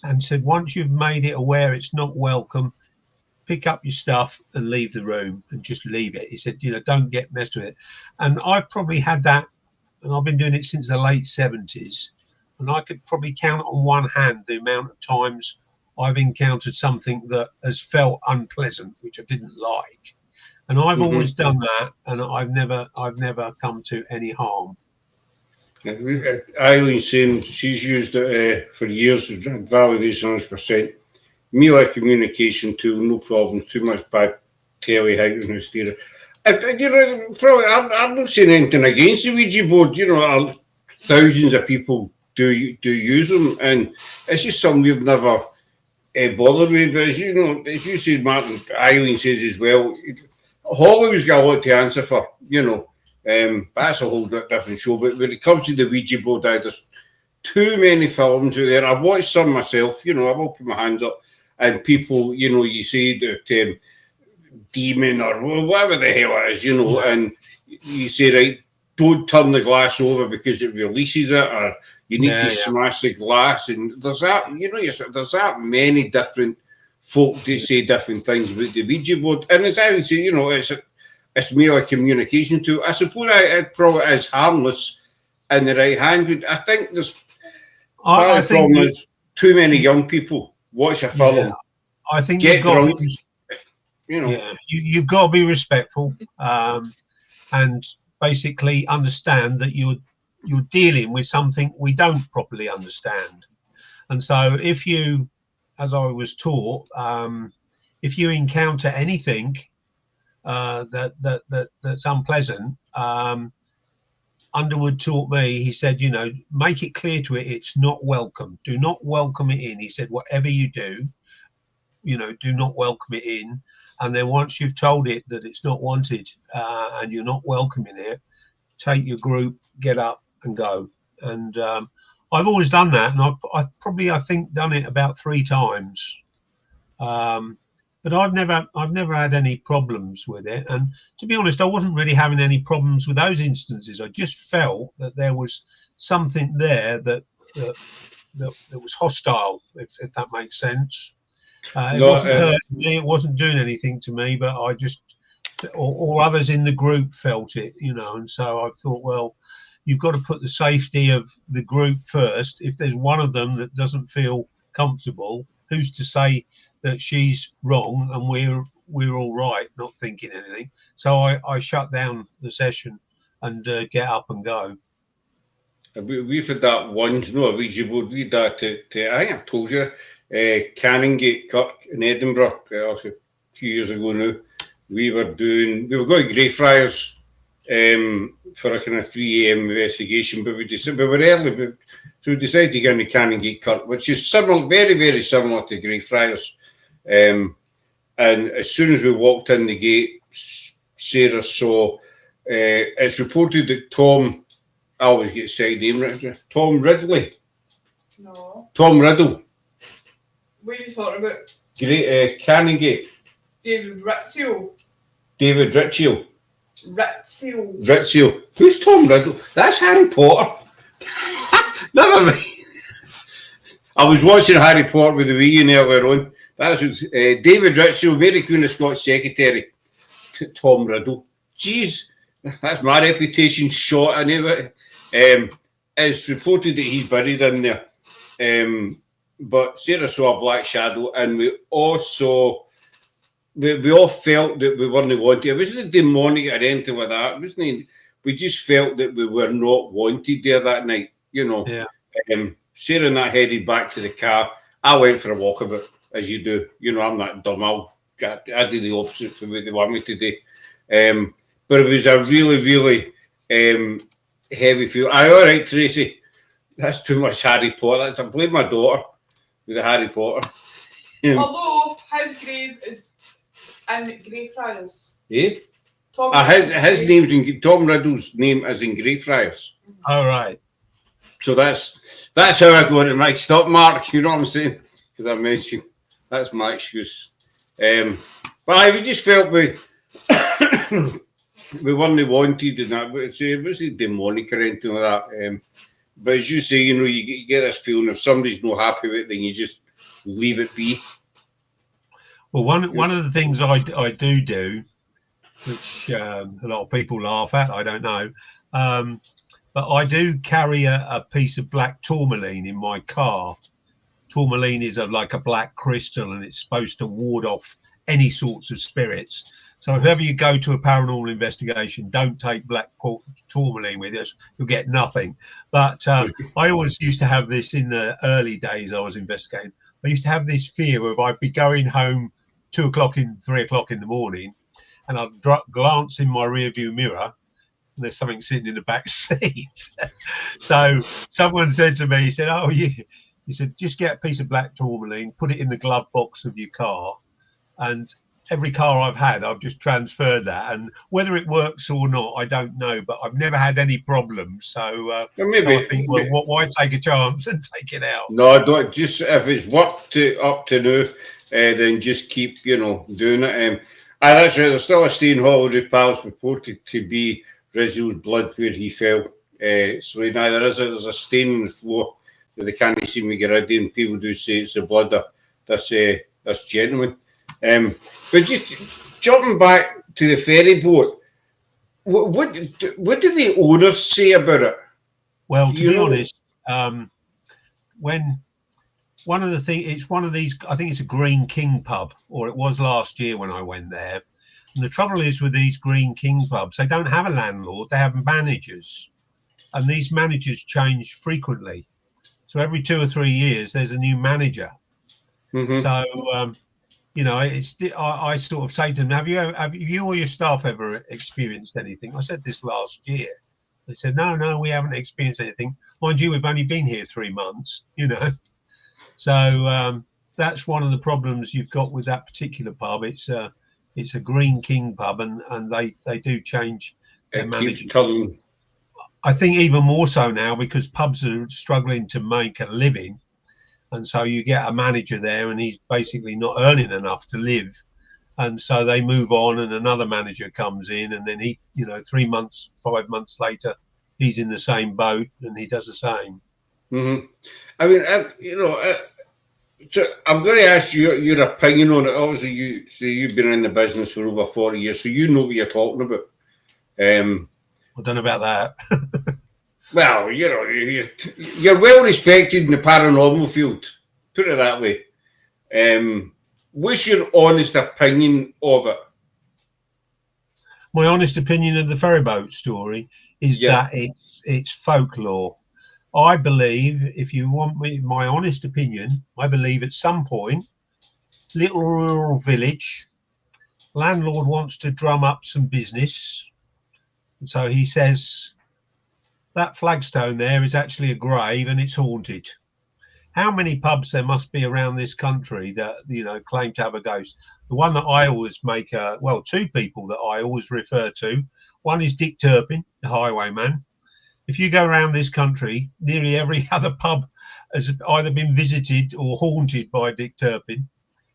And said, once you've made it aware it's not welcome, pick up your stuff and leave the room and just leave it. He said, don't get messed with it. And I've probably had that, and I've been doing it since the late 70s. And I could probably count on one hand the amount of times I've encountered something that has felt unpleasant, which I didn't like. And I've always done that, and I've never come to any harm. Eileen's saying she's used it for years, validation 100%. Melee communication tool, no problems, too much by telehypnosis and hysteria. I'm not saying anything against the Ouija board. Thousands of people do use them, and it's just something we've never bothered with. But as you said, Martin, Eileen says as well, Hollywood's got a lot to answer for, that's a whole different show. But when it comes to the Ouija board, there's too many films out there. I've watched some myself, I've all put my hands up, and people, you say that demon or whatever the hell it is, and you say, right, don't turn the glass over because it releases it, or you need to smash the glass. And there's that, there's that many different folk that say different things about the Ouija board. And as I would say, it's merely a communication tool. I suppose it probably is harmless in the right hand, but I think there's part of the problem is too many young people watch a film. Yeah, I think you've got you've got to be respectful, and basically understand that you're dealing with something we don't properly understand. And so if you, as I was taught, if you encounter anything that's unpleasant, Underwood taught me, he said, make it clear to it it's not welcome. Do not welcome it in. He said, whatever you do, do not welcome it in. And then once you've told it that it's not wanted and you're not welcoming it, take your group, get up and go. And I've always done that, and I've probably, I think, done it about 3 times. But I've never had any problems with it. And to be honest, I wasn't really having any problems with those instances. I just felt that there was something there that was hostile, if that makes sense. It wasn't hurting me, it wasn't doing anything to me, but I just, or others in the group felt it, and so I thought, well, you've got to put the safety of the group first. If there's one of them that doesn't feel comfortable, who's to say that she's wrong and we're all right, not thinking anything. So I shut down the session and get up and go. We've had that once, a Ouija board. We had that to I think I told you, Canongate Kirk in Edinburgh a few years ago now. We were going to Greyfriars for a kind of 3 a.m. investigation, but we were early, so we decided to go into Canongate Kirk, which is similar, very, very similar to Greyfriars. And as soon as we walked in the gate, Sarah saw, it's reported that Tom, I always get side name right, Tom Ridley. No. Tom Riddle. What are you talking about? Great, Canongate. David Ritzio. David Ritchie. Ritzio. Who's Tom Riddle? That's Harry Potter. Never mind. I was watching Harry Potter with the wee and earlier on. That was David Ritchie, Mary Queen of Scots secretary to Tom Riddle. Jeez, that's my reputation shot anyway. It's reported that he's buried in there. But Sarah saw a black shadow, and we all felt that we weren't wanted. It wasn't demonic or anything like that. It wasn't. We just felt that we were not wanted there that night. Yeah. Sarah and I headed back to the car. I went for a walkabout, as you do. I'm not dumb. I did the opposite to what they want me to do. But it was a really, really heavy feel. All right, Tracy. That's too much Harry Potter. I blame my daughter with the Harry Potter. Although his grave is in Greyfriars. Eh? His name's in Tom Riddle's name is in Greyfriars. All right. So that's how I go to mixed up, Mark. You know what I'm saying? Because I mentioned that's my excuse. But we just felt we weren't wanted and that. But it wasn't demonic or anything like that. But as you say, you get this feeling if somebody's not happy with it, then you just leave it be. Well, one of the things I do, which a lot of people laugh at, I don't know, but I do carry a piece of black tourmaline in my car. Tourmaline is like a black crystal, and it's supposed to ward off any sorts of spirits. So if ever you go to a paranormal investigation, don't take black tourmaline with us. You'll get nothing. But I always used to have this in the early days I was investigating. I used to have this fear of I'd be going home 2 o'clock 3 o'clock in the morning, and I'd glance in my rearview mirror, and there's something sitting in the back seat. So someone said to me, he said, he said, just get a piece of black tourmaline, put it in the glove box of your car, and every car I've had, I've just transferred that. And whether it works or not, I don't know, but I've never had any problems. So, maybe, so I think, well, why take a chance and take it out? No, don't. Just if it's worked up to now, then just keep, doing it. That's right. There's still a stain in Holiday Palace reported to be Rizzo's blood where he fell. So now there's a stain on the floor that they can't seem to get rid of, and people do say it's the blood of this gentleman. But just jumping back to the ferry boat, what do the owners say about it? Well, to be honest, when one of the things, it's one of these, I think it's a Green King pub, or it was last year when I went there. And the trouble is with these Green King pubs, they don't have a landlord, they have managers. And these managers change frequently. So every 2 or 3 years, there's a new manager. Mm-hmm. So, I sort of say to them, have you or your staff ever experienced anything? I said this last year. They said, no, we haven't experienced anything. Mind you, we've only been here 3 months, So that's one of the problems you've got with that particular pub. It's a Green King pub, and they do change their managers. I think even more so now because pubs are struggling to make a living. And so you get a manager there and he's basically not earning enough to live. And so they move on and another manager comes in, and then he, 3 months, 5 months later, he's in the same boat and he does the same. Mm-hmm. I mean, so I'm going to ask you your opinion on it. Obviously, you've been in the business for over 40 years, so you know what you're talking about. I don't know about that. Well, you're well respected in the paranormal field. Put it that way. What's your honest opinion of it? My honest opinion of the ferryboat story is that it's folklore. I believe, if you want me, my honest opinion, I believe at some point, little rural village, landlord wants to drum up some business. And so he says, that flagstone there is actually a grave and it's haunted. How many pubs there must be around this country that, claim to have a ghost? The one that I always make, two people that I always refer to. One is Dick Turpin, the highwayman. If you go around this country, nearly every other pub has either been visited or haunted by Dick Turpin.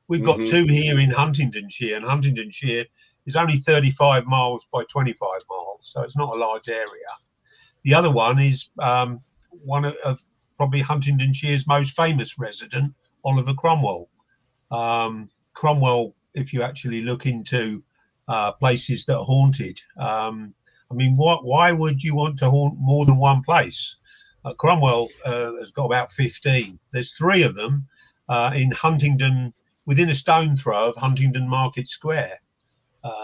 We've got two here in Huntingdonshire, and Huntingdonshire is only 35 miles by 25 miles, so it's not a large area. The other one is one of probably Huntingdonshire's most famous resident, Oliver Cromwell. Cromwell, if you actually look into places that are haunted, why would you want to haunt more than one place? Cromwell has got about 15. There's 3 of them in Huntingdon, within a stone throw of Huntingdon Market Square.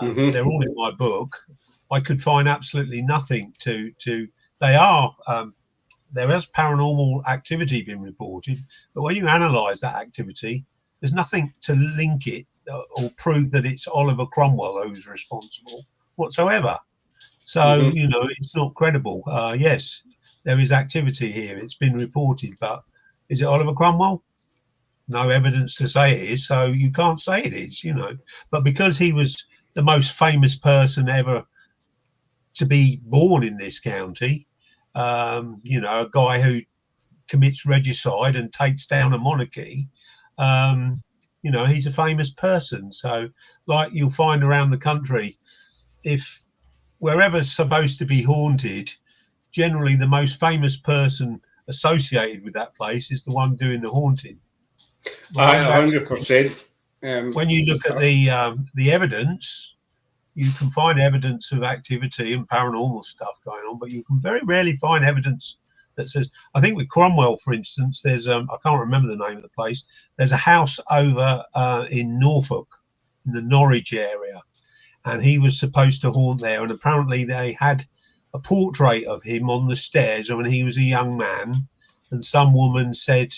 They're all in my book. I could find absolutely nothing to there has paranormal activity been reported, but when you analyse that activity, there's nothing to link it or prove that it's Oliver Cromwell who's responsible whatsoever. So, it's not credible. Yes, there is activity here. It's been reported, but is it Oliver Cromwell? No evidence to say it is, so you can't say it is, But because he was the most famous person ever to be born in this county. You know, a guy who commits regicide and takes down a monarchy. You know, he's a famous person. So, like you'll find around the country, if wherever's supposed to be haunted, generally the most famous person associated with that place is the one doing the haunting. 100%. When you look at the evidence, you can find evidence of activity and paranormal stuff going on, but you can very rarely find evidence that says, I think with Cromwell, for instance, there's I can't remember the name of the place. There's a house over in Norfolk, in the Norwich area, and he was supposed to haunt there. And apparently they had a portrait of him on the stairs when he was a young man, and some woman said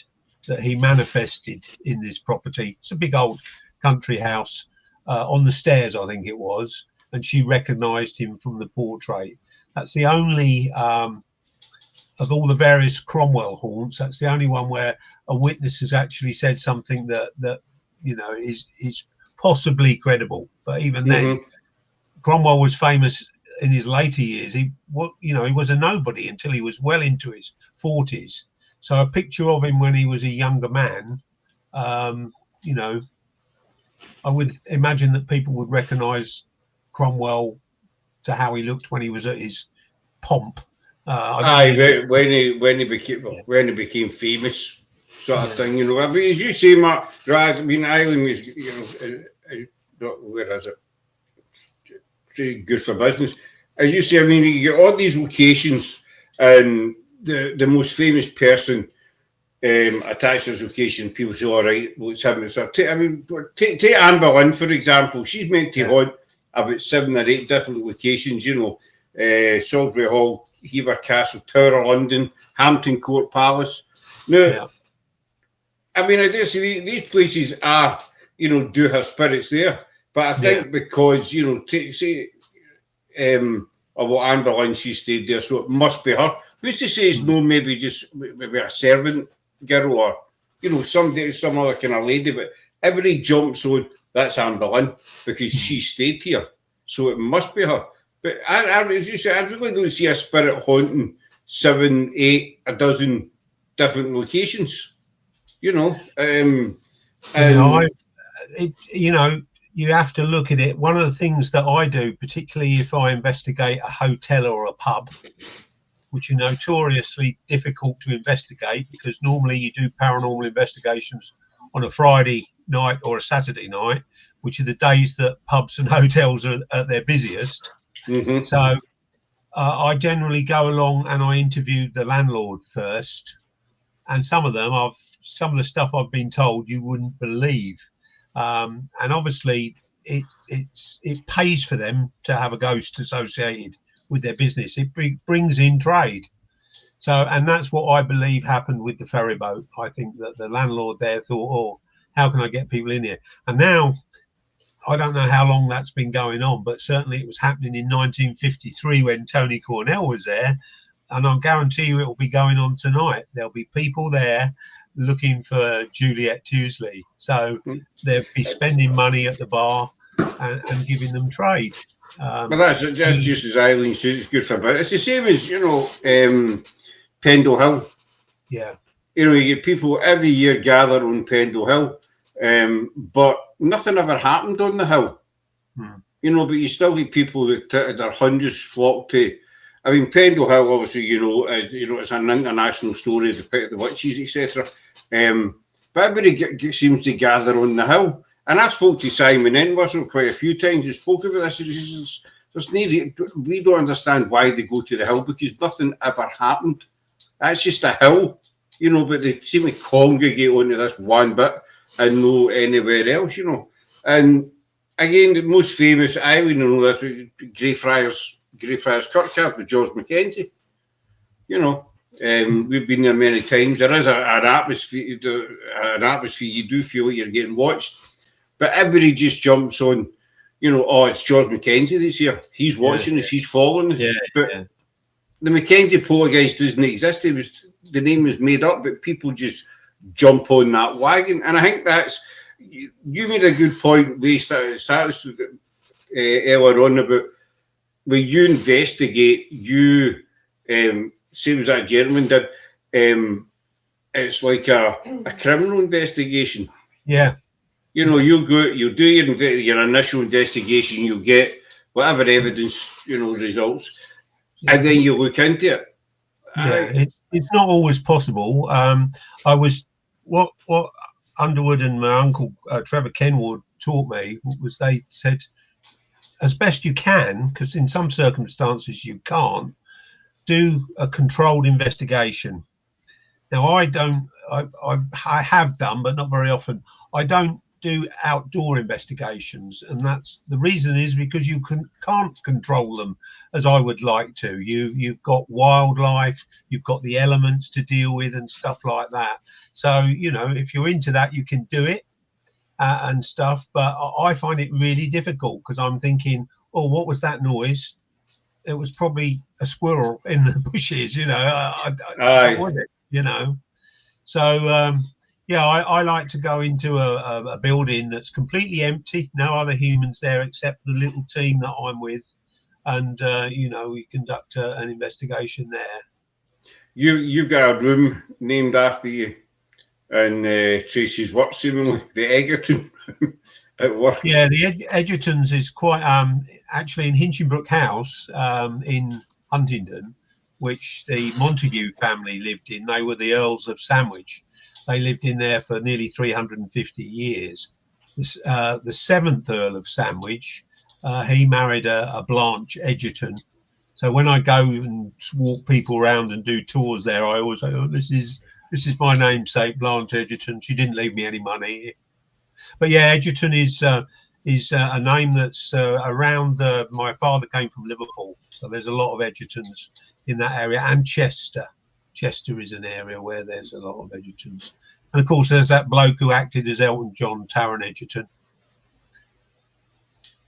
that he manifested in this property. It's a big old country house on the stairs, I think it was, and she recognized him from the portrait. That's the only of all the various Cromwell haunts, that's the only one where a witness has actually said something that you know is possibly credible. But even then, Cromwell was famous in his later years. He was a nobody until he was well into his 40s. So a picture of him when he was a younger man, you know, I would imagine that people would recognise Cromwell to how he looked when he was at his pomp. When he became famous, sort of thing, you know. I mean, as you say, Mark, right? I mean, Ireland is, you know, where is it? It's good for business. As you say, I mean, you get all these locations, and the most famous person attached to this location, people say, all right, well, it's him. Take Anne Boleyn, for example. She's meant to haunt about 7 or 8 different locations, you know. Salisbury Hall, Hever Castle, Tower of London, Hampton Court Palace. Now, I mean, I dare say these places are, you know, do have spirits there. But I think because, you know, of what Anne Boleyn, she stayed there, so it must be her. Who's to say it's no, maybe a servant girl or, you know, some other kind of lady, but everybody jumps on, that's Anne Boleyn because she stayed here. So it must be her. But as you say, I really don't see a spirit haunting 7, 8, a dozen different locations. You know, you know, you have to look at it. One of the things that I do, particularly if I investigate a hotel or a pub, which are notoriously difficult to investigate because normally you do paranormal investigations on a Friday night or a Saturday night, which are the days that pubs and hotels are at their busiest. So I generally go along and I interview the landlord first, and some of the stuff I've been told you wouldn't believe, and obviously it pays for them to have a ghost associated with their business. It brings in trade. So, and that's what I believe happened with the ferryboat. I think that the landlord there thought, oh, how can I get people in here? And now, I don't know how long that's been going on, but certainly it was happening in 1953 when Tony Cornell was there. And I'll guarantee you it will be going on tonight. There'll be people there looking for Juliet Tewsley. So they'll be spending money at the bar and giving them trade. But that's just as Eileen says, it's good for business. It's the same as, you know, Pendle Hill. Yeah. You know, you get people every year gather on Pendle Hill, but nothing ever happened on the hill. You know, but you still get people that their hundreds flock to. I mean, Pendle Hill, obviously, you know, it's an international story, the witches, etc. But everybody seems to gather on the hill. And I spoke to Simon Entwistle quite a few times. He spoke about this. We don't understand why they go to the hill because nothing ever happened. That's just a hill, you know, but they seem to congregate onto this one bit and no anywhere else, you know. And again, the most famous island, you know, that's Greyfriars Kirkyard with George Mackenzie. You know, we've been there many times. There is an atmosphere. You do feel like you're getting watched, but everybody just jumps on. You know, oh, it's George Mackenzie that's here. He's watching us. He's following us. But the Mackenzie poltergeist doesn't exist. The name was made up, but people just jump on that wagon. And I think that's, you made a good point. We started earlier on about when you investigate, same as that gentleman did, it's like a criminal investigation. Yeah. You know, you'll do your initial investigation, you'll get whatever evidence, results, and then you look into it. Yeah, it's not always possible. I was what Underwood and my uncle Trevor Kenwood taught me was they said, as best you can, because in some circumstances you can't, do a controlled investigation. Now I have done, but not very often. I don't do outdoor investigations, and that's the reason is because you can't control them as I would like to. You've got wildlife, you've got the elements to deal with and stuff like that. So if you're into that, you can do it and stuff. But I find it really difficult because I'm thinking, oh, what was that noise? It was probably a squirrel in the bushes. What was it? So. Yeah, I like to go into a building that's completely empty, no other humans there except the little team that I'm with, and we conduct an investigation there. You've got a room named after you, and Tracy's work, seemingly the Egerton at work. Yeah, the Egertons is quite actually in Hinchinbrook House in Huntingdon, which the Montague family lived in. They were the Earls of Sandwich. They lived in there for nearly 350 years. The seventh Earl of Sandwich, he married a Blanche Egerton. So when I go and walk people around and do tours there, I always say, "Oh, this is my namesake, Blanche Egerton. She didn't leave me any money." But yeah, Egerton is a name that's around. My father came from Liverpool, so there's a lot of Egertons in that area, and Chester. Chester is an area where there's a lot of Egertons. And of course, there's that bloke who acted as Elton John, Taron Egerton.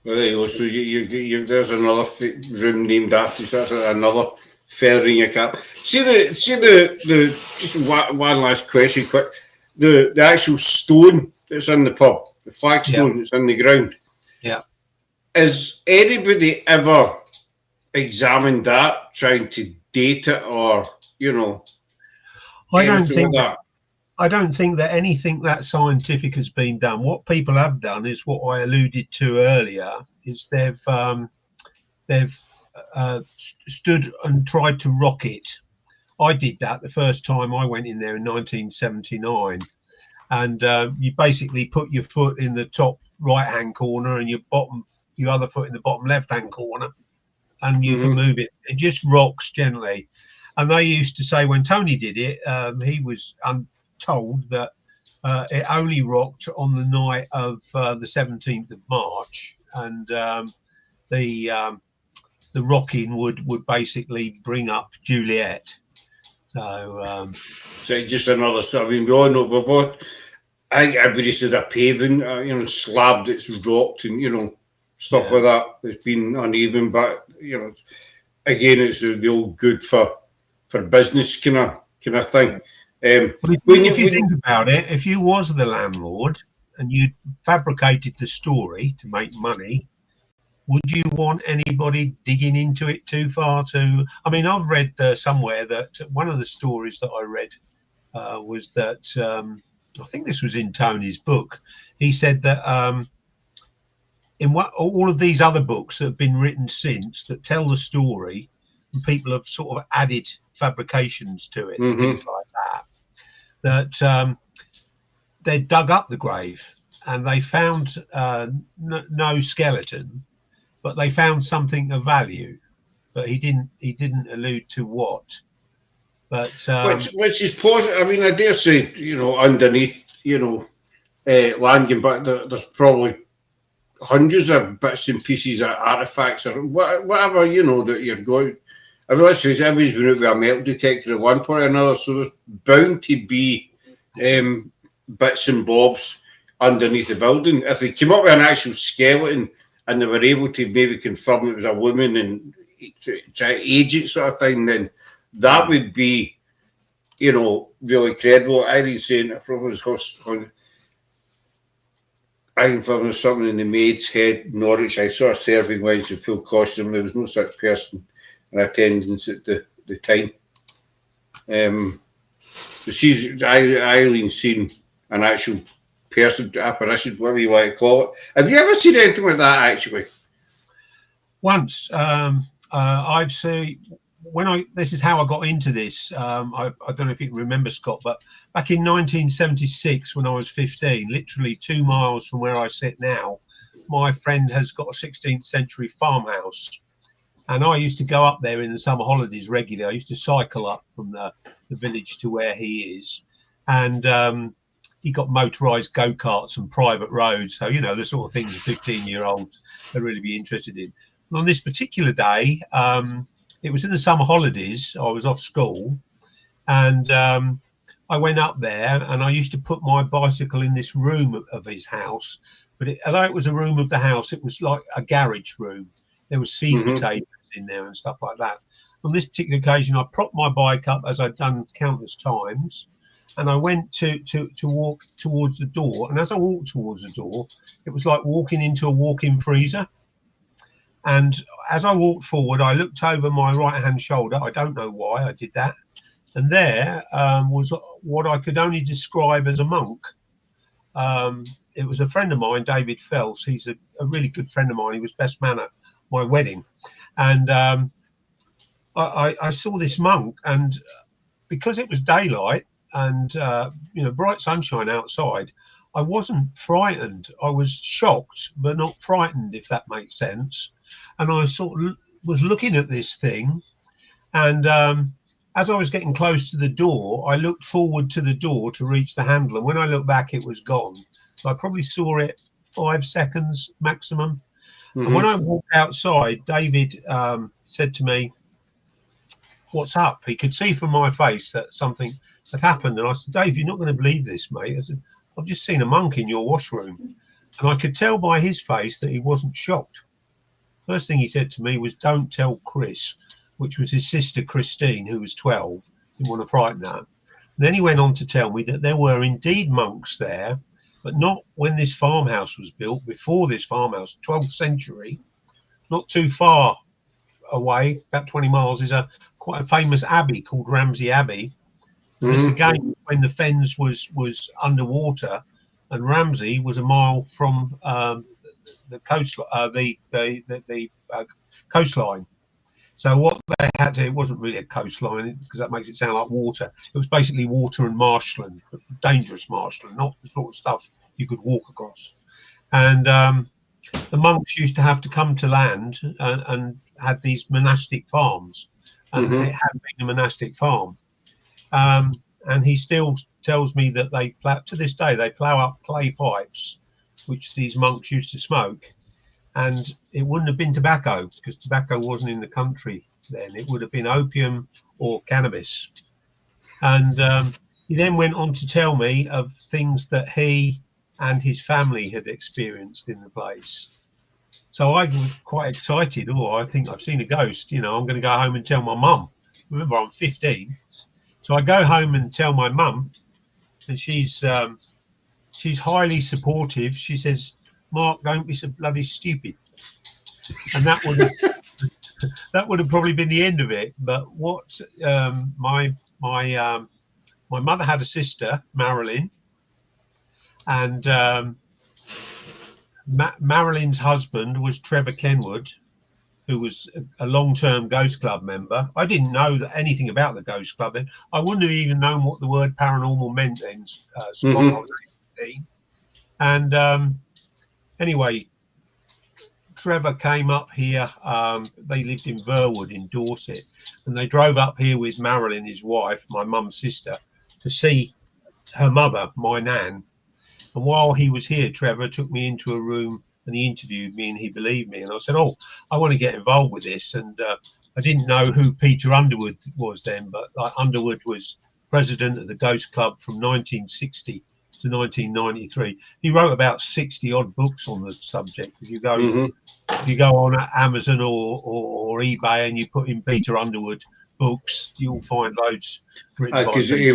Well, there you go. So there's another room named after you. So that's another feather in your cap. See the just one last question, quick. The actual stone that's in the pub, the flagstone that's in the ground. Yeah. Has anybody ever examined that, trying to date it, or I don't think that anything that scientific has been done. What people have done is what I alluded to earlier, is they've stood and tried to rock it. I did that the first time I went in there in 1979, and you basically put your foot in the top right-hand corner and your other foot in the bottom left-hand corner, and you can move it. It just rocks gently. And they used to say when Tony did it, he was told that it only rocked on the night of the 17th of March, and the rocking would basically bring up Juliet. So just another stuff. I mean, we all know I think everybody said a paving, slab that's rocked and stuff like that. It's been uneven, but again, it's the old good for business kind of thing. If you think about it, if you was the landlord and you fabricated the story to make money, would you want anybody digging into it too far? I mean, I've read somewhere that one of the stories that I read was that I think this was in Tony's book. He said that in all of these other books that have been written since that tell the story, and people have sort of added fabrications to it, things like that they dug up the grave and they found no skeleton, but they found something of value, but he didn't allude to what. But which is positive. I mean, I dare say, underneath, Langan, but there's probably hundreds of bits and pieces of artifacts or whatever, that you're going. I mean, let's face it, everybody's been out with a metal detector at one point or another, so there's bound to be bits and bobs underneath the building. If they came up with an actual skeleton and they were able to maybe confirm it was a woman and try to age it sort of thing, then that would be, really credible. I didn't say it probably was I informed of something in the Maid's Head, Norwich. I saw a serving wench in full costume. There was no such person in attendance at the time. So Eileen's seen an actual person, apparition, whatever you want to call it. Have you ever seen anything like that, actually? Once, I've seen, this is how I got into this. I don't know if you can remember, Scott, but back in 1976, when I was 15, literally 2 miles from where I sit now, my friend has got a 16th century farmhouse. And I used to go up there in the summer holidays regularly. I used to cycle up from the village to where he is. And he got motorised go-karts and private roads. So, you know, the sort of things a 15-year-old would really be interested in. And on this particular day, it was in the summer holidays. I was off school. And I went up there and I used to put my bicycle in this room of his house. But although it was a room of the house, it was like a garage room. There was seat potatoes in there and stuff like that. On this particular occasion, I propped my bike up, as I'd done countless times, and I went to walk towards the door. And as I walked towards the door, it was like walking into a walk-in freezer. And as I walked forward, I looked over my right-hand shoulder. I don't know why I did that. And there was what I could only describe as a monk. It was a friend of mine, David Phelps. He's a really good friend of mine. He was best man at my wedding. And I saw this monk, and because it was daylight and bright sunshine outside, I wasn't frightened. I was shocked, but not frightened, if that makes sense. And I sort of was looking at this thing, and as I was getting close to the door, I looked forward to the door to reach the handle, and when I looked back, it was gone. So I probably saw it 5 seconds maximum. And when I walked outside, David said to me, "What's up?" He could see from my face that something had happened. And I said, "Dave, you're not going to believe this, mate." I said, "I've just seen a monk in your washroom." And I could tell by his face that he wasn't shocked. First thing he said to me was, "Don't tell Chris," which was his sister, Christine, who was 12. Didn't want to frighten her. And then he went on to tell me that there were indeed monks there, but not when this farmhouse was built. Before this farmhouse, 12th century, not too far away, about 20 miles, is quite a famous abbey called Ramsey Abbey. This again when the Fens was underwater, and Ramsey was a mile from the coastline. So what they had to, it wasn't really a coastline because that makes it sound like water. It was basically water and marshland, dangerous marshland, not the sort of stuff you could walk across. And the monks used to have to come to land and had these monastic farms, and it had been a monastic farm. And he still tells me that they plow, to this day, they plow up clay pipes, which these monks used to smoke. And it wouldn't have been tobacco, because tobacco wasn't in the country then. It would have been opium or cannabis. And he then went on to tell me of things that he and his family had experienced in the place. So I was quite excited. Oh, I think I've seen a ghost. You know, I'm going to go home and tell my mum. Remember, I'm 15. So I go home and tell my mum, and she's highly supportive. She says, "Mark, don't be so bloody stupid." And that would have probably been the end of it. But what my mother had a sister, Marilyn, and Marilyn's husband was Trevor Kenwood, who was a long-term Ghost Club member. I didn't know anything about the Ghost Club then. I wouldn't have even known what the word paranormal meant then, Scott. I was 18. And anyway, Trevor came up here. They lived in Burwood in Dorset, and they drove up here with Marilyn, his wife, my mum's sister, to see her mother, my nan. And while he was here, Trevor took me into a room and he interviewed me, and he believed me. And I said, "Oh, I want to get involved with this." And I didn't know who Peter Underwood was then, but Underwood was president of the Ghost Club from 1960 to 1993. He wrote about 60 odd books on the subject. If you go on Amazon or eBay and you put in Peter Underwood books, you'll find loads written by Because people.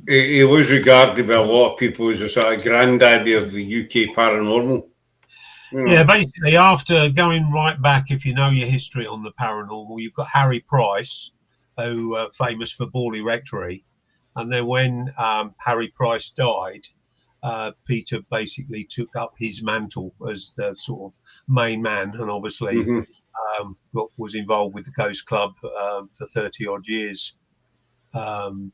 he was regarded by a lot of people as a sort of granddaddy of the UK paranormal. You know. Yeah, basically, after going right back, if you know your history on the paranormal, you've got Harry Price, who famous for Borley Rectory, and then when Harry Price died, Peter basically took up his mantle as the sort of main man, and obviously was involved with the Ghost Club for 30 odd years. And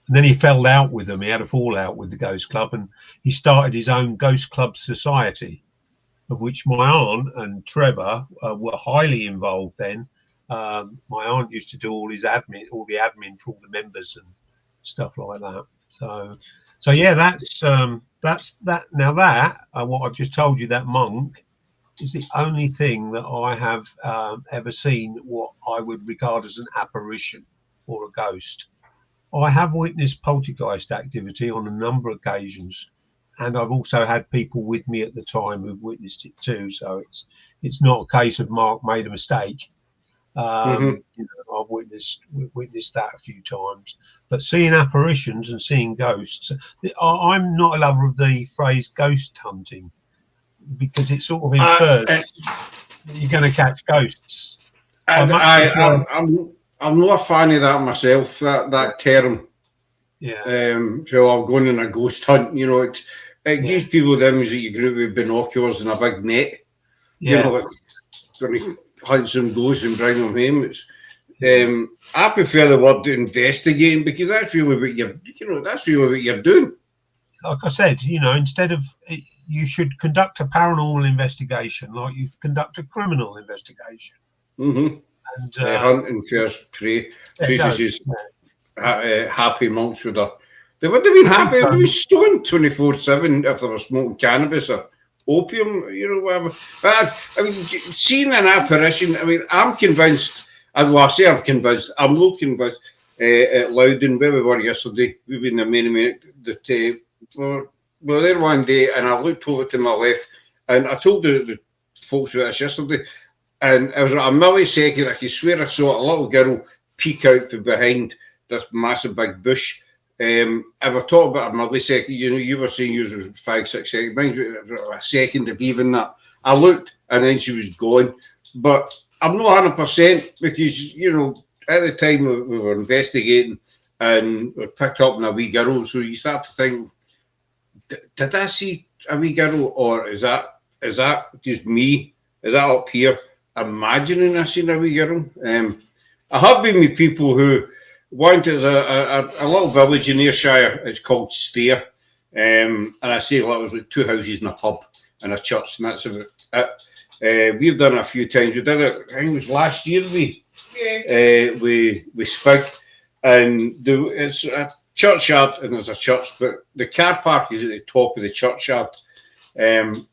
then he fell out with them. He had a fallout with the Ghost Club, and he started his own Ghost Club Society, of which my aunt and Trevor were highly involved then. My aunt used to do all the admin for all the members and stuff like that. So yeah, that's that. Now that what I've just told you, that monk is the only thing that I have ever seen what I would regard as an apparition or a ghost. I have witnessed poltergeist activity on a number of occasions, and I've also had people with me at the time who've witnessed it too. So it's not a case of Mark made a mistake. You know, I've witnessed that a few times. But seeing apparitions and seeing ghosts, I'm not a lover of the phrase ghost hunting, because it sort of infers that you're going to catch ghosts. I'm not a fan of that myself. That term. Yeah. So I'm going on a ghost hunt. You know, it gives people the image that you grew up with binoculars and a big net. Yeah. You know, like, going to hunt some ghosts and bring them home. I prefer the word investigating, because that's really what you're doing. Like I said, you know, instead of you should conduct a paranormal investigation like you conduct a criminal investigation. And hunting first prey. Tracy says happy monks would have. They would have been happy. They would be stoned 24/7 if they were smoking cannabis or opium, you know, whatever. But I mean, seeing an apparition, I mean, I'm convinced, and I say I'm convinced, I'm not convinced at Loudon, where we were yesterday, we've been there many minutes, that we were there one day, and I looked over to my left, and I told the folks about this yesterday, and it was a millisecond, I could swear I saw a little girl peek out from behind this massive big bush. And we're talking about a millisecond, you know, you were saying yours was 5, 6 seconds, mine was a second of even that. I looked and then she was gone. But I'm not 100% because, you know, at the time we were investigating and we picked up on a wee girl. So you start to think, did I see a wee girl, or is that just me? Is that up here imagining I seen a wee girl? I have been with people who went to a little village in Ayrshire. It's called Stair, and I say it was like 2 houses and a pub and a church, and that's about it. We've done it a few times. We did it, I think it was last year. We spoke, and it's a churchyard, and there's a church, but the car park is at the top of the churchyard, and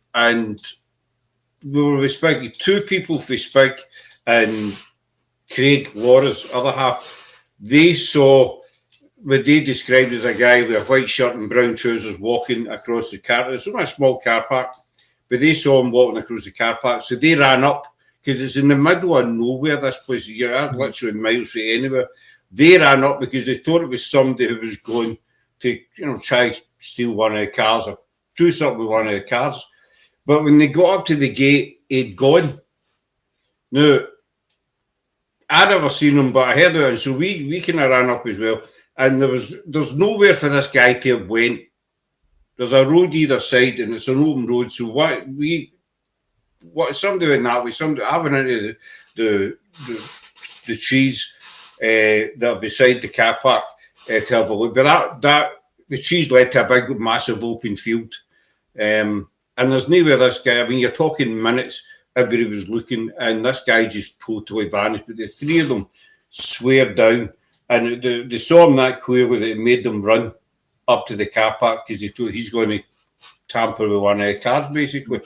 we were speaking 2 people for Spike and Craig Laura's other half. They saw what they described as a guy with a white shirt and brown trousers walking across the car. It's only a small car park, but they saw him walking across the car park. So they ran up, because it's in the middle of nowhere, this place. You're literally miles from anywhere. They ran up because they thought it was somebody who was going to, you know, try to steal one of the cars or do something with one of the cars. But when they got up to the gate, he'd gone. Now, I'd never seen him, but I heard of it, and so we kind of ran up as well. And there's nowhere for this guy to have went. There's a road either side, and it's an open road. So what somebody went that way, somebody I went into the trees that are beside the car park to have a look. But that the trees led to a big, massive open field, and there's nowhere this guy. I mean, you're talking minutes. Everybody was looking, and this guy just totally vanished. But the 3 of them swear down, and they saw him that clearly that it made them run up to the car park because they thought he's going to tamper with one of the cars, basically.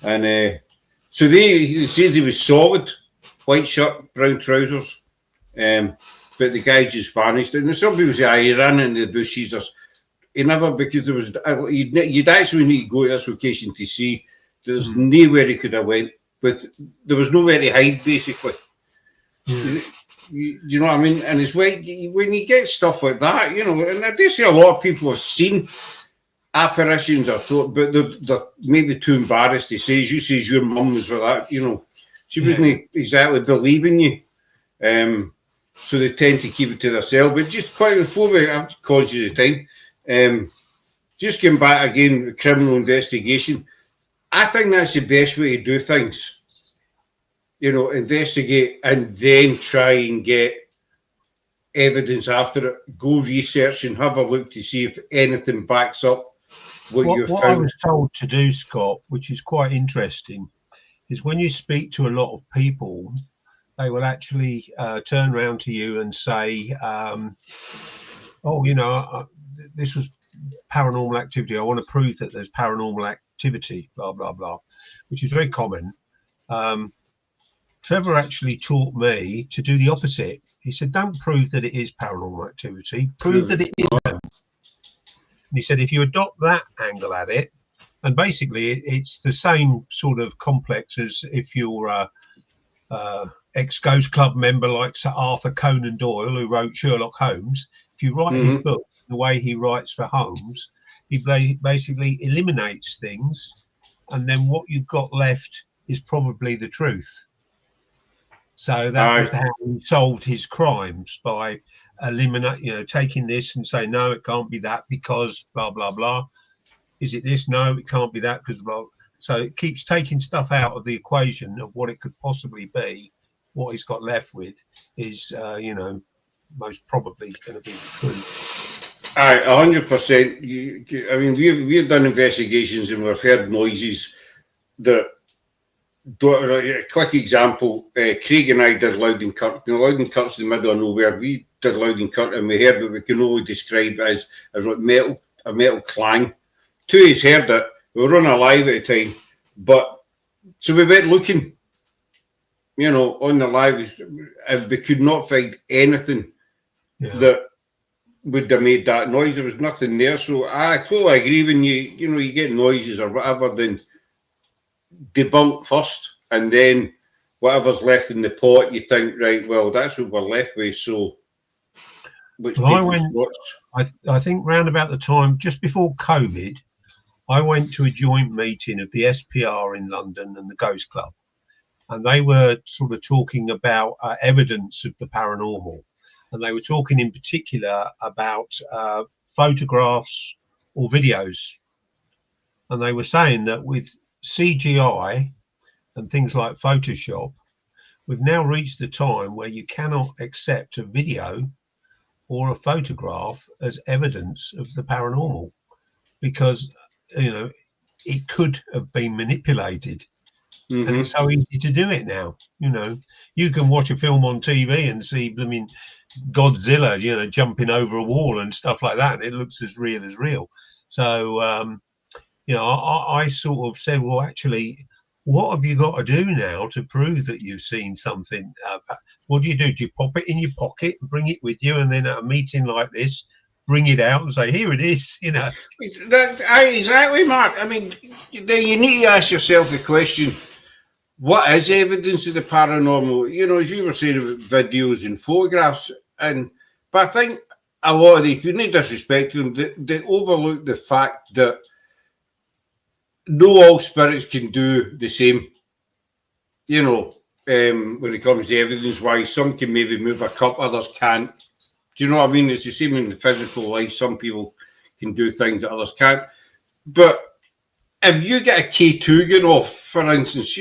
And so he says he was solid, white shirt, brown trousers, but the guy just vanished. And some people say, he ran into the bushes. He never, because there was, you'd actually need to go to this location to see. There's nowhere he could have went. But there was nowhere to hide, basically. Do you know what I mean? And it's when you get stuff like that, you know, and I do see a lot of people have seen apparitions or thought, but they're maybe too embarrassed to say, as you say, your mum was with that, you know, she wasn't exactly believing you. So they tend to keep it to themselves. But just quite before I'm conscious of time, just getting back again, criminal investigation, I think that's the best way to do things. You know, investigate and then try and get evidence after it. Go research and have a look to see if anything backs up what I was told to do, Scott, which is quite interesting, is when you speak to a lot of people, they will actually turn around to you and say, oh, you know, this was paranormal activity. I want to prove that there's paranormal activity, blah, blah, blah, which is very common. Trevor actually taught me to do the opposite. He said, don't prove that it is paranormal activity, prove that it isn't. And he said, if you adopt that angle at it, and basically it's the same sort of complex as if you're a ex-Ghost Club member like Sir Arthur Conan Doyle, who wrote Sherlock Holmes. If you write his book the way he writes for Holmes, he basically eliminates things, and then what you've got left is probably the truth. So that was how he solved his crimes, by taking this and saying, no, it can't be that because blah, blah, blah. Is it this? No, it can't be that because blah. So it keeps taking stuff out of the equation of what it could possibly be. What he's got left with is, most probably going to be the truth. 100%. I mean, we've done investigations and we've heard noises that. A quick example, Craig and I did Loudon-Kirk. Loudon-Kirk's in the middle of nowhere. We did Loudon-Kirk and we heard what we can only describe as a metal clang. Two of us heard it. We were on a live at the time. But so we went looking, you know, on the live, and we could not find anything that would have made that noise. There was nothing there. So I totally agree when you get noises or whatever, then debunk first, and then whatever's left in the pot, you think, right, well, that's what we're left with. So, I think round about the time just before COVID, I went to a joint meeting of the SPR in London and the Ghost Club, and they were sort of talking about evidence of the paranormal, and they were talking in particular about photographs or videos, and they were saying that with CGI and things like Photoshop, we've now reached the time where you cannot accept a video or a photograph as evidence of the paranormal, because it could have been manipulated. And it's so easy to do it now. You can watch a film on TV and see Godzilla jumping over a wall and stuff like that, and it looks as real. So I sort of said, well, actually, what have you got to do now to prove that you've seen something? What do? Do you pop it in your pocket and bring it with you, and then at a meeting like this, bring it out and say, here it is, Exactly, Mark. I mean, you need to ask yourself the question, what is evidence of the paranormal? As you were saying about videos and photographs, but I think a lot of the, if you need disrespect to them, they overlook the fact that no all spirits can do the same, when it comes to evidence-wise. Some can maybe move a cup, others can't. Do you know what I mean? It's the same in the physical life. Some people can do things that others can't. But if you get a K2 going off, for instance,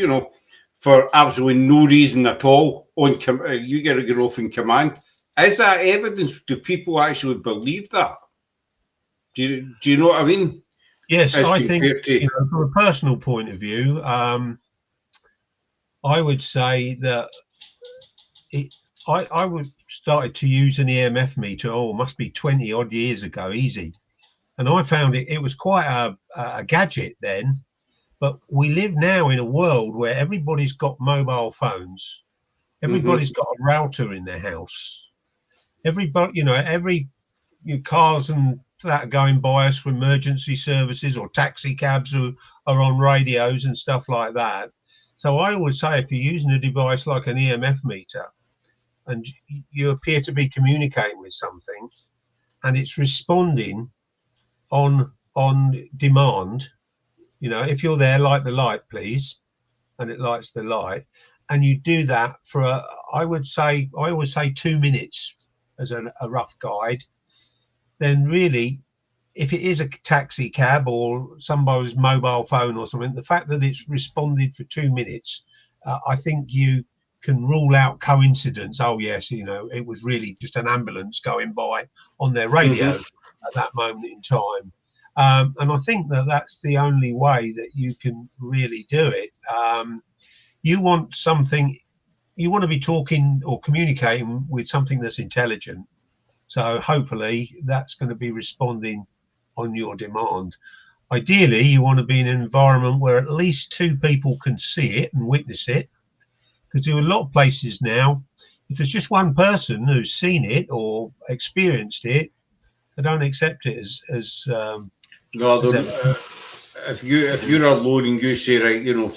for absolutely no reason at all, you get it going off in command, is that evidence? Do people actually believe that? Do you know what I mean? Yes, I think from a personal point of view, I would say that I would started to use an EMF meter. Must be 20 odd years ago, easy, and I found it was quite a gadget then. But we live now in a world where everybody's got mobile phones, everybody's got a router in their house, everybody, every cars and that are going by us for emergency services, or taxi cabs who are on radios and stuff like that. So I always say, if you're using a device like an EMF meter, and you appear to be communicating with something, and it's responding on demand. You know, if you're there, light the light, please, and it lights the light, and you do that for I always say 2 minutes as a rough guide. Then really, if it is a taxi cab or somebody's mobile phone or something, the fact that it's responded for 2 minutes, I think you can rule out coincidence. Oh yes, you know, it was really just an ambulance going by on their radio at that moment in time. And I think that that's the only way that you can really do it. You want something, you want to be talking or communicating with something that's intelligent. So hopefully that's going to be responding on your demand. Ideally, you want to be in an environment where at least 2 people can see it and witness it. Because there are a lot of places now, if there's just one person who's seen it or experienced it, they don't accept it as no, if you're alone and you say, right, you know,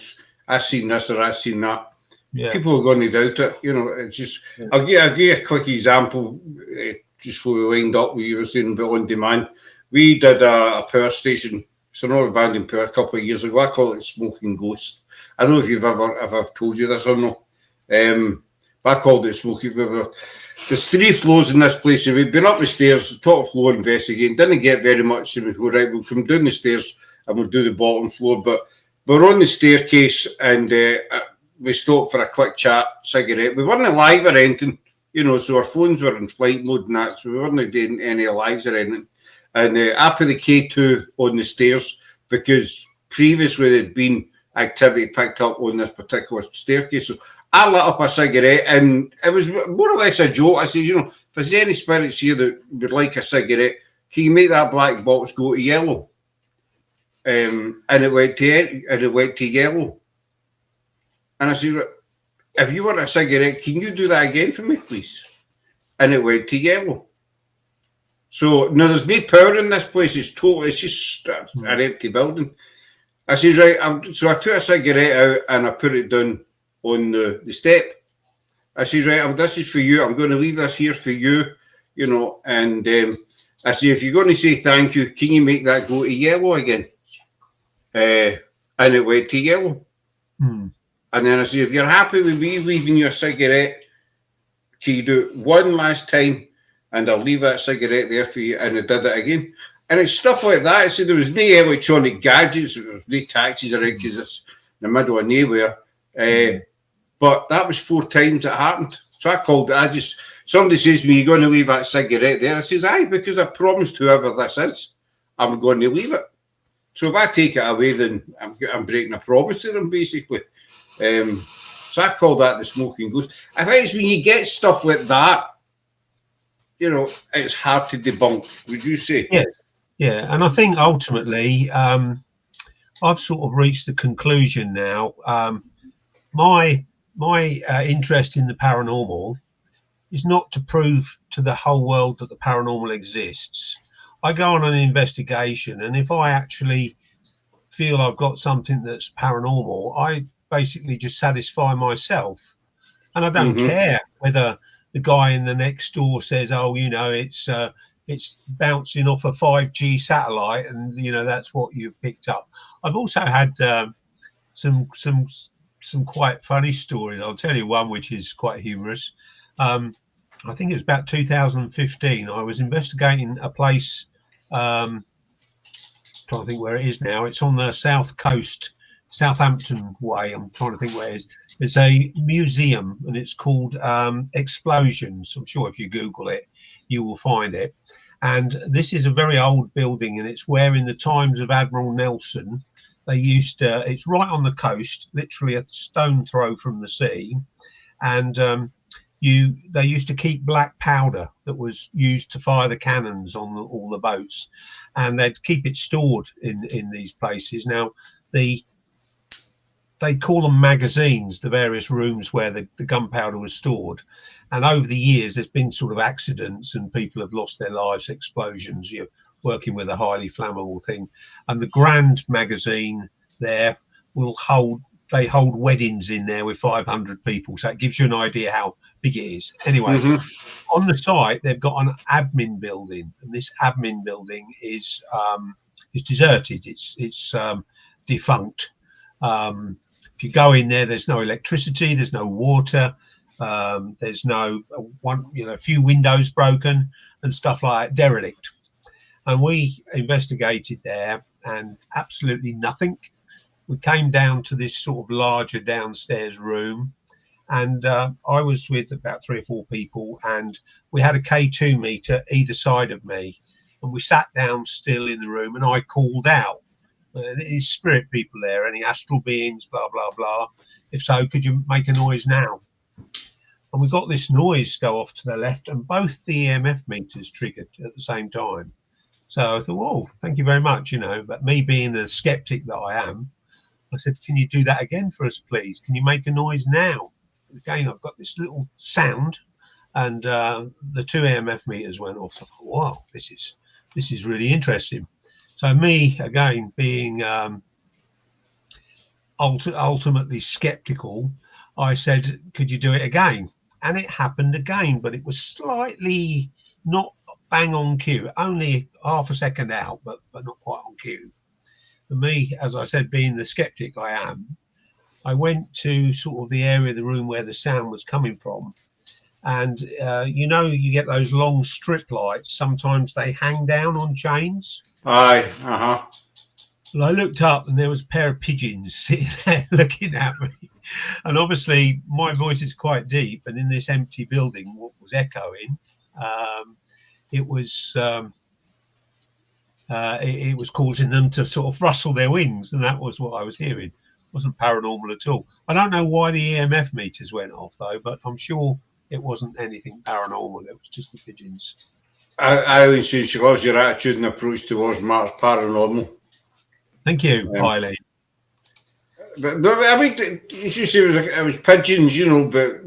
I've seen this or I've seen that, people are going to doubt it. You know, it's just. I'll give you a quick example just before we wind up. We were saying about on demand. We did a power station. It's an old abandoned power a couple of years ago. I call it Smoking Ghost. I don't know if I've told you this or not. But I called it Smoking. There's 3 floors in this place. We've been up the stairs, top floor investigating. Didn't get very much. So we go, right, we'll come down the stairs and we'll do the bottom floor. But we're on the staircase and we stopped for a quick chat, cigarette. We weren't live or anything, you know, so our phones were in flight mode and that, so we weren't doing any lives or anything. And I put the K2 on the stairs because previously there'd been activity picked up on this particular staircase. So I lit up a cigarette and it was more or less a joke. I said, you know, if there's any spirits here that would like a cigarette, can you make that black box go to yellow? And it went to yellow. And I said, if you want a cigarette, can you do that again for me, please? And it went to yellow. So now there's no power in this place. It's just an empty building. I said, right, so I took a cigarette out and I put it down on the step. I said, right, this is for you. I'm going to leave this here for you, you know. And I said, if you're going to say thank you, can you make that go to yellow again? And it went to yellow. And then I said, if you're happy with me leaving your cigarette, can you do it one last time? And I'll leave that cigarette there for you. And I did it again. And it's stuff like that. I said there was no electronic gadgets, there was no taxis around because it's in the middle of nowhere. But that was 4 times it happened. So I called it. Somebody says to me, you're going to leave that cigarette there. I says, aye, because I promised whoever this is, I'm going to leave it. So if I take it away, then I'm breaking a promise to them, basically. So I call that the Smoking Ghost. I think it's when you get stuff like that, you know, it's hard to debunk, would you say? Yeah, and I think ultimately, I've sort of reached the conclusion now. My interest in the paranormal is not to prove to the whole world that the paranormal exists. I go on an investigation, and if I actually feel I've got something that's paranormal, I basically just satisfy myself, and I don't care whether the guy in the next door says, "Oh, you know, it's bouncing off a 5G satellite," and you know that's what you've picked up. I've also had some quite funny stories. I'll tell you one which is quite humorous. I think it was about 2015. I was investigating a place. Trying to think where it is now. It's on the south coast, Southampton way. I'm trying to think where it is. It's a museum and it's called Explosions. I'm sure if you Google it, you will find it. And this is a very old building, and it's where in the times of Admiral Nelson, they used to, it's right on the coast, literally a stone throw from the sea. And they used to keep black powder that was used to fire the cannons on all the boats, and they'd keep it stored in these places. Now, they call them magazines, the various rooms where the gunpowder was stored. And over the years, there's been sort of accidents and people have lost their lives, explosions. You're working with a highly flammable thing. And the Grand magazine there will hold weddings in there with 500 people. So it gives you an idea how big it is. Anyway, Mm-hmm. on the site they've got an admin building, and this admin building is deserted. It's defunct. If you go in there, there's no electricity, there's no water, there's no a few windows broken and stuff like that, derelict. And we investigated there, and absolutely nothing. We came down to this sort of larger downstairs room, and I was with about 3 or 4 people, and we had a K2 meter either side of me, and we sat down still in the room, and I called out, any spirit people there, any astral beings, blah, blah, blah. If so, could you make a noise now? And we got this noise go off to the left, and both the EMF meters triggered at the same time. So I thought, oh, thank you very much, but me being the skeptic that I am, I said, can you do that again for us, please? Can you make a noise now? Again, I've got this little sound, and the 2 EMF meters went off. So I thought, wow, this is really interesting. So me, again, being ultimately skeptical, I said, could you do it again? And it happened again, but it was slightly not bang on cue, only half a second out, but not quite on cue. For me, as I said, being the skeptic I am, I went to sort of the area of the room where the sound was coming from. And, you get those long strip lights. Sometimes they hang down on chains. Aye, uh-huh. Well, I looked up and there was a pair of pigeons sitting there looking at me. And obviously my voice is quite deep. And in this empty building, what was echoing, it was causing them to sort of rustle their wings. And that was what I was hearing. It wasn't paranormal at all. I don't know why the EMF meters went off, though, but I'm sure it wasn't anything paranormal. It was just the pigeons. I would say she loves your attitude and approach towards Mark's paranormal. Thank you, Eileen. But I mean, you should say it was pigeons, but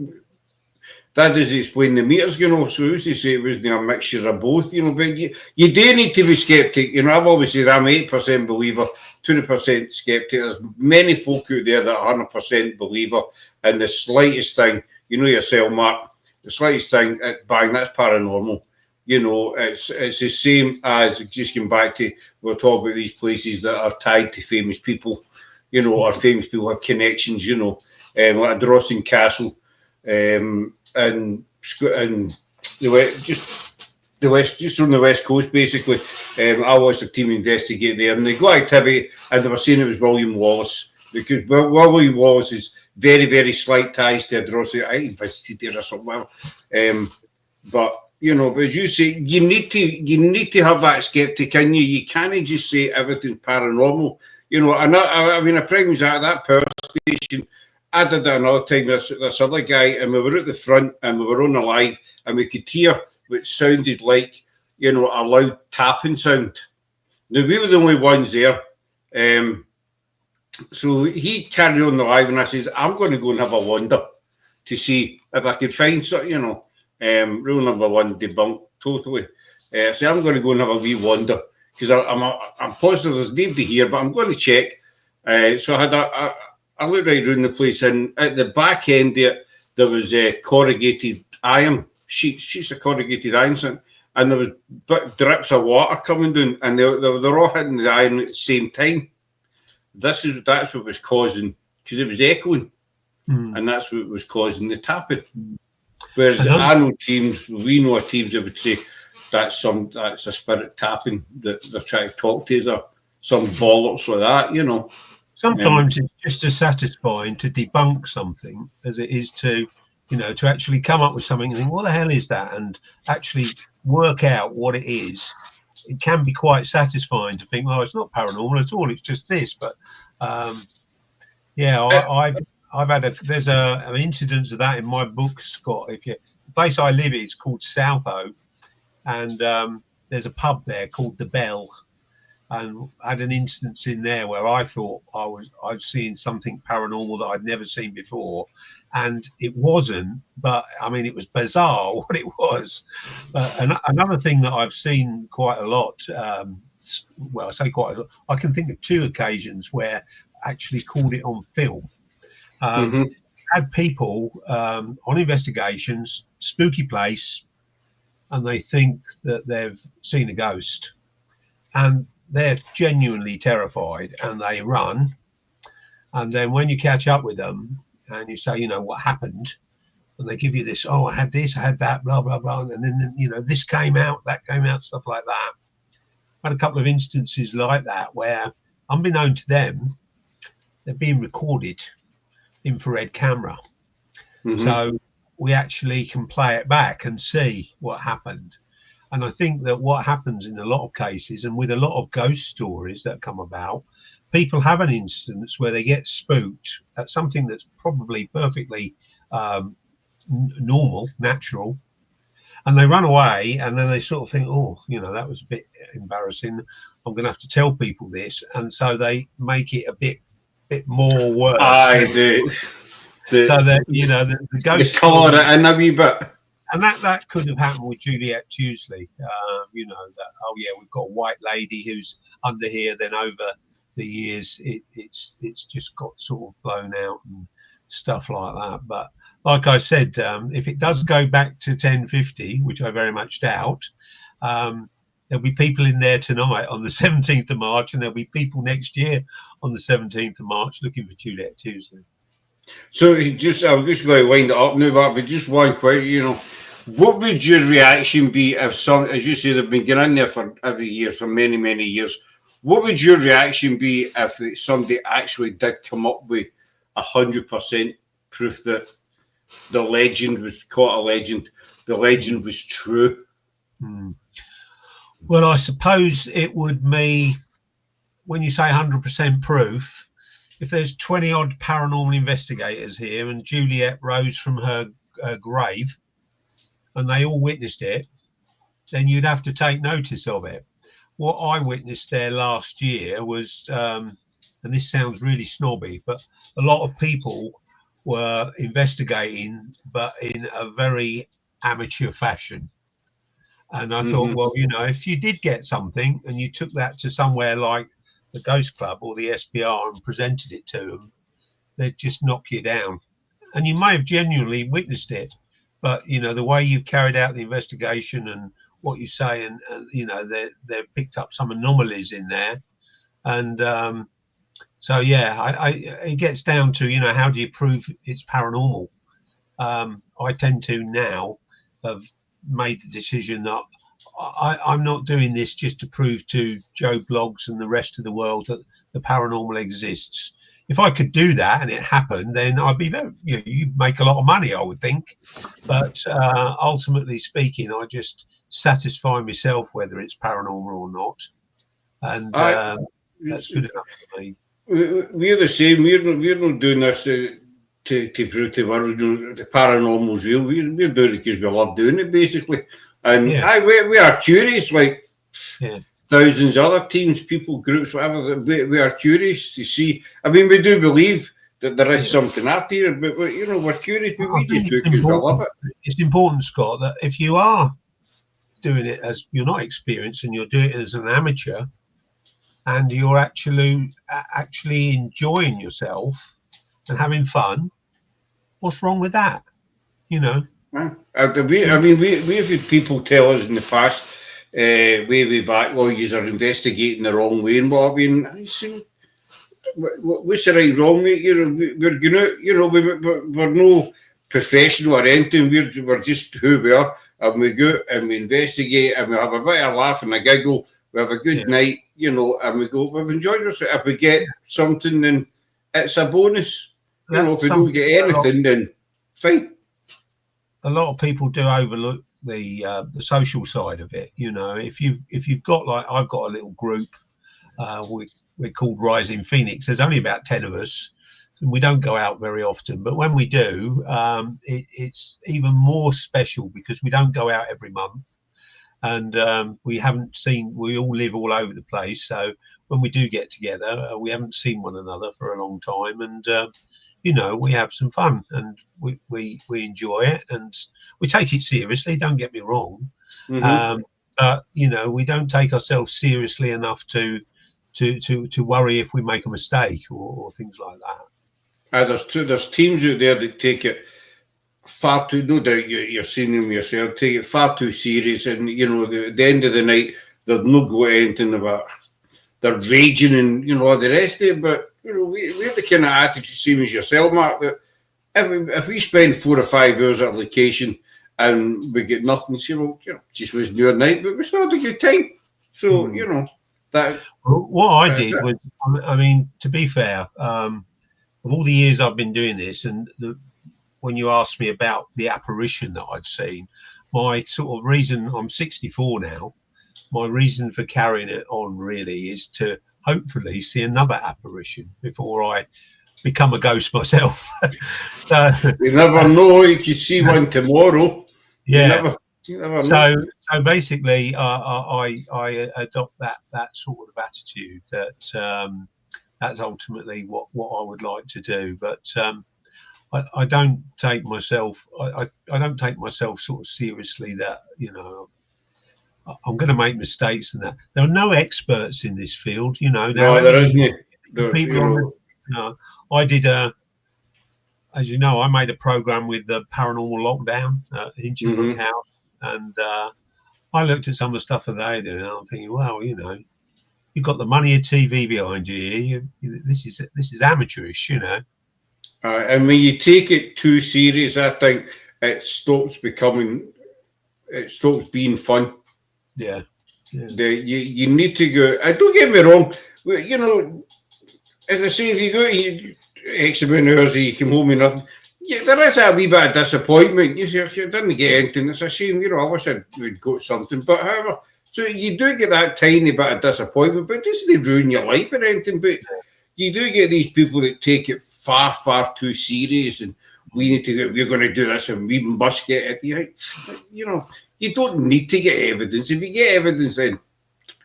that doesn't explain the meters, So who's to say it wasn't a mixture of both, But you do need to be skeptic. I've always said I'm 8% believer, 20% skeptic. There's many folk out there that are 100% believer, and the slightest thing, yourself, Mark, the slightest thing, bang, that's paranormal. It's the same as, just going back to, we're talking about these places that are tied to famous people, or famous people have connections, like a Drossing Castle, and the west, just on the west coast, basically. I watched a team investigate there, and they got activity, and they were saying it was William Wallace, because William Wallace is very, very slight ties to a Drossing. I visited there or something, but as you say, you need to have that skeptic in you. You can't just say everything's paranormal. And a pregnant was at that power station. I did that another time. This other guy, and we were at the front, and we were on the live, and we could hear what sounded like, a loud tapping sound. Now, we were the only ones there. So he carried on the live, and I says, I'm going to go and have a wander to see if I could find something, rule number 1, debunked totally. So I'm going to go and have a wee wander, because I'm positive there's nobody here, but I'm going to check. So I had I looked right around the place, and at the back end there was corrugated iron, sheets of corrugated iron, and there was drips of water coming down, and they're all hitting the iron at the same time. That's what was causing, because it was echoing, and that's what was causing the tapping. Whereas I know we know teams that would say that's a spirit tapping that they're trying to talk to us, or some bollocks like that, Sometimes it's just as satisfying to debunk something as it is to actually come up with something and think, what the hell is that? And actually work out what it is. It can be quite satisfying to think, oh, it's not paranormal at all. It's just this. But I've had there's an incidence of that in my book, Scott. The place I live is called Southo, and there's a pub there called The Bell. And I had an instance in there where I thought I'd seen something paranormal that I'd never seen before, and it wasn't. But I mean, it was bizarre what it was. Another thing that I've seen quite a lot. I say quite a lot. I can think of 2 occasions where I actually caught it on film. had people on investigations, spooky place, and they think that they've seen a ghost, and they're genuinely terrified, and they run. And then when you catch up with them and you say, what happened, and they give you this, I had this, I had that, blah blah blah, and then this came out, that came out, stuff like that. I had a couple of instances like that where, unbeknown to them, they're being recorded, infrared camera. Mm-hmm. So we actually can play it back and see what happened. And I think that what happens in a lot of cases, and with a lot of ghost stories that come about, people have an instance where they get spooked at something that's probably perfectly normal, natural, and they run away, and then they sort of think, that was a bit embarrassing. I'm going to have to tell people this, and so they make it a bit more worse. So that the ghost colour it in a wee bit, and that could have happened with Juliet Tewsley. We've got a white lady who's under here. Then over the years, it's just got sort of blown out and stuff like that. But like I said, if it does go back to 1050, which I very much doubt, there'll be people in there tonight on the 17th of March, and there'll be people next year on the 17th of March looking for Juliet Tewsley. So I'm just going to wind it up now, but just one question, what would your reaction be if as you say, they've been going in there for every year for many, many years, what would your reaction be if somebody actually did come up with 100% proof that the legend was caught a legend, the legend was true? Well, I suppose it would be, when you say 100% proof, if there's 20 odd paranormal investigators here and Juliet rose from her grave and they all witnessed it, then you'd have to take notice of it. What I witnessed there last year was, and this sounds really snobby, but a lot of people were investigating, but in a very amateur fashion. And I thought, well, if you did get something and you took that to somewhere like the Ghost Club or the SPR and presented it to them, they'd just knock you down. And you may have genuinely witnessed it, but the way you've carried out the investigation and what you say, and they've picked up some anomalies in there. And it gets down to how do you prove it's paranormal? I tend to now have made the decision that I'm not doing this just to prove to Joe Blogs and the rest of the world that the paranormal exists. If I could do that and it happened, then I'd be very, you'd make a lot of money, I would think. But ultimately speaking, I just satisfy myself whether it's paranormal or not. And that's good enough for me. We're the same. We're not doing this to prove to the world the paranormal's real. We're doing it because we love doing it, basically. And we are curious, like thousands of other teams, people, groups, whatever. We are curious to see. I mean, we do believe that there is something out there, but we're curious. But we just do it because we love it. It's important, Scott, that if you are doing it as you're not experienced and you're doing it as an amateur, and you're actually enjoying yourself and having fun, what's wrong with that? We've had people tell us in the past, way back, you are investigating the wrong way and what have you. I say, what's the right wrong, mate? We're no professional or anything. We're just who we are, and we go and we investigate and we have a bit of a laugh and a giggle. We have a good night, and we go, we've enjoyed ourselves. If we get something, then it's a bonus. If we don't get anything, then fine. A lot of people do overlook the social side of it. If you've got, like, I've got a little group, we're called Rising Phoenix. There's only about 10 of us, and we don't go out very often. But when we do, it's even more special because we don't go out every month. And we all live all over the place. So when we do get together, we haven't seen one another for a long time. And, we have some fun and we enjoy it and we take it seriously. Don't get me wrong. But, we don't take ourselves seriously enough to worry if we make a mistake or things like that. There's teams out there that take it far too. No doubt you're seeing them yourself. Take it far too serious, and at the end of the night, they've no got anything about. They're raging and all the rest of it. But we're the kind of attitude, same as yourself, Mark. That if we spend 4 or 5 hours at a location and we get nothing, just was new at night, but we still had a good time. So that. Well, what I did was, I mean, to be fair, of all the years I've been doing this, and when you asked me about the apparition that I'd seen, my sort of reason, I'm 64 now, my reason for carrying it on really is to hopefully see another apparition before I become a ghost myself. So, you never know, you could see one tomorrow. Yeah. You never know. So basically, I adopt that sort of attitude that that's ultimately what I would like to do. But I don't take myself I don't take myself sort of seriously that I'm going to make mistakes and that. There are no experts in this field, No, there isn't. I did as you know, I made a program with the Paranormal Lockdown at Hinchinbrook House, and I looked at some of the stuff that they do, and I'm thinking, well, you've got the money of TV behind you. This is amateurish, And when you take it too serious, I think it stops being fun. Yeah. You need to go. Don't get me wrong. As I say, if you go X amount of hours, you come home and nothing. Yeah, there is a wee bit of disappointment. You didn't get anything. It's a shame. I wish we'd got something. But however, so you do get that tiny bit of disappointment, but it doesn't ruin your life or anything. But you do get these people that take it far, far too serious, and we're going to do this, and we must get it. You don't need to get evidence. If you get evidence, then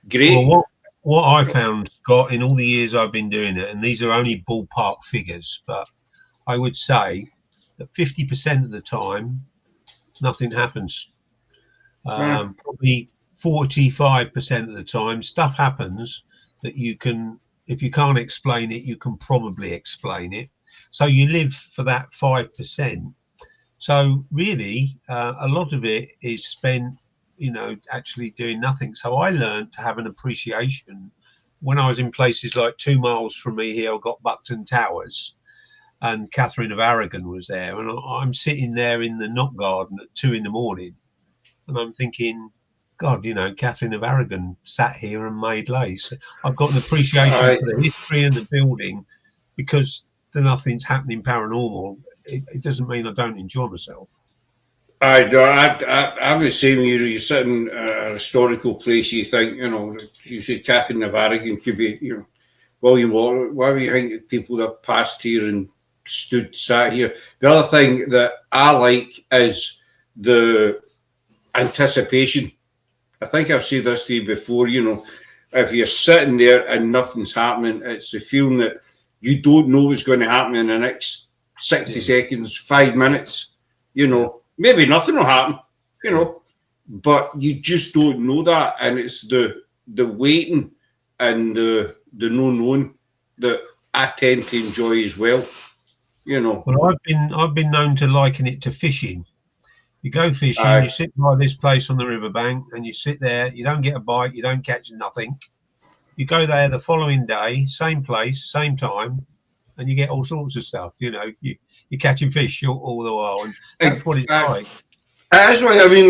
great. Well, what I found, Scott, in all the years I've been doing it, and these are only ballpark figures, but I would say that 50% of the time, nothing happens. Probably 45% of the time, stuff happens that you can, if you can't explain it, you can probably explain it. So you live for that 5%. So really, a lot of it is spent, actually doing nothing. So I learned to have an appreciation when I was in places like 2 miles from me here. I got Buckton Towers, and Catherine of Aragon was there, and I'm sitting there in the knot garden at 2 a.m, and I'm thinking, God, Catherine of Aragon sat here and made lace. I've got an appreciation for the history and the building, because nothing's happening paranormal. It doesn't mean I don't enjoy myself. I'm the same. You're sitting at a historical place. You think, you say Catherine of Aragon could be, William Waller. Why do you think people that passed here and sat here? The other thing that I like is the anticipation. I think I've said this to you before. If you're sitting there and nothing's happening, it's the feeling that you don't know what's going to happen in the next 60 seconds, 5 minutes. Maybe nothing will happen, but you just don't know that, and it's the waiting and the no knowing that I tend to enjoy as well. Well, I've been known to liken it to fishing. You go fishing, you sit by this place on the riverbank, and you sit there. You don't get a bite, you don't catch nothing. You go there the following day, same place, same time, and you get all sorts of stuff. You're catching fish all the while, and that's what it's like. That's why we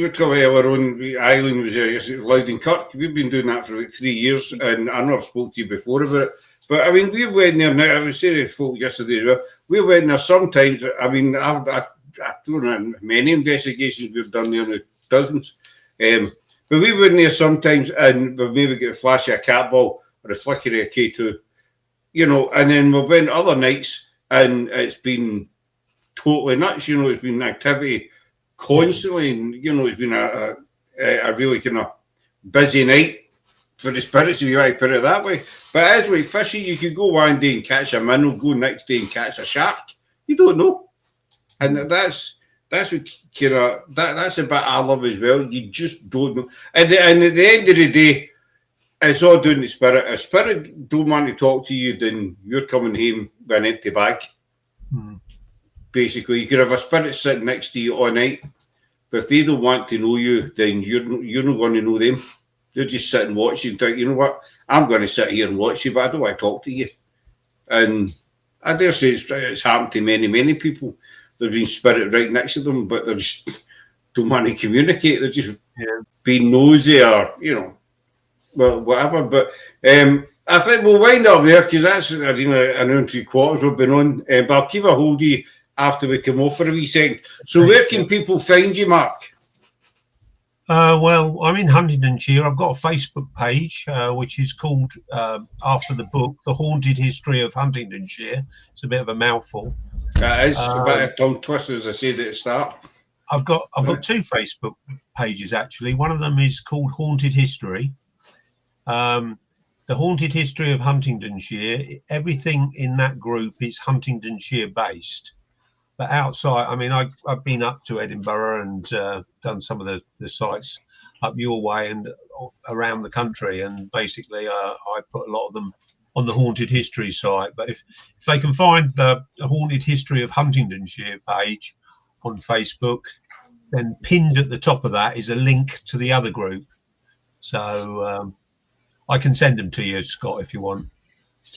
were coming our own island was there. Loudon Kirk. We've been doing that for about 3 years, and I know I've spoke to you before about it. But we went there now. I was saying to folk yesterday as well. We went there sometimes. I don't know many investigations we've done there, now, dozens. But we went there sometimes, and we'll maybe get a flash of a cat ball or a flicker of a K2, and then we went other nights, and it's been totally nuts. It's been activity constantly, and it's been a really kind of busy night for the spirits, if you want to put it that way. But as with fishing, you could go one day and catch a minnow, go next day and catch a shark. You don't know, and that's what that's a bit I love as well. You just don't know. And at the end of the day, it's all down to spirit. If spirit don't want to talk to you, then you're coming home with an empty bag. Basically, you could have a spirit sitting next to you all night, but if they don't want to know you, then you're not going to know them. They'll just sit and watch you and think, you know what, I'm going to sit here and watch you, but I don't want to talk to you. And I dare say it's happened to many people. There's been spirit right next to them, but they just don't want to communicate. They're just being nosy or, you know, well, whatever. But I think we'll wind up there because that's an hour and 3/4 we've been on. But I'll keep a hold of you after we come off for a wee second. So where can people find you, Mark? Well, I'm in Huntingdonshire. I've got a Facebook page, which is called, after the book, The Haunted History of Huntingdonshire. It's a bit of a mouthful. That is a bit of tongue twister, as I said at the start. I've got two Facebook pages, actually. One of them is called Haunted History. The Haunted History of Huntingdonshire, everything in that group is Huntingdonshire based. But outside, I mean, I've been up to Edinburgh and done some of the sites up your way and around the country. And basically, I put a lot of them on the Haunted History site. But if they can find the Haunted History of Huntingdonshire page on Facebook, then pinned at the top of that is a link to the other group. So I can send them to you, Scott, if you want.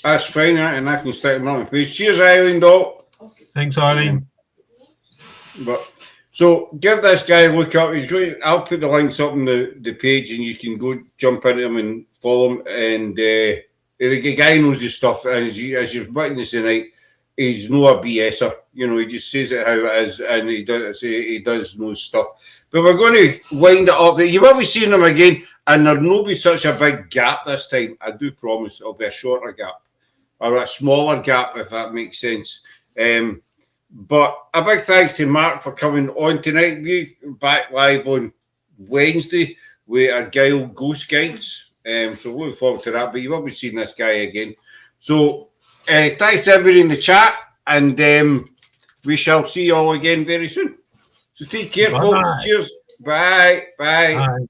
That's fine, and I can stick them on the page. Cheers, Eileen, Doc. Thanks, Eileen. But so give this guy a look up. He's going. I'll put the links up on the page, and you can go jump into him and follow him. And the guy knows his stuff. And as you're witnessing tonight, he's no a BSer. You know, he just says it how it is, and he does know stuff. But we're going to wind it up. You will be seeing him again, and there'll not be such a big gap this time. I do promise it'll be a shorter gap or a smaller gap, if that makes sense. But a big thanks to Mark for coming on tonight. We back live on Wednesday with our Guile Ghost Guides. So look forward to that. But you will be seeing this guy again. So thanks to everybody in the chat, and we shall see you all again very soon. So take care, folks. Cheers. Bye. Bye.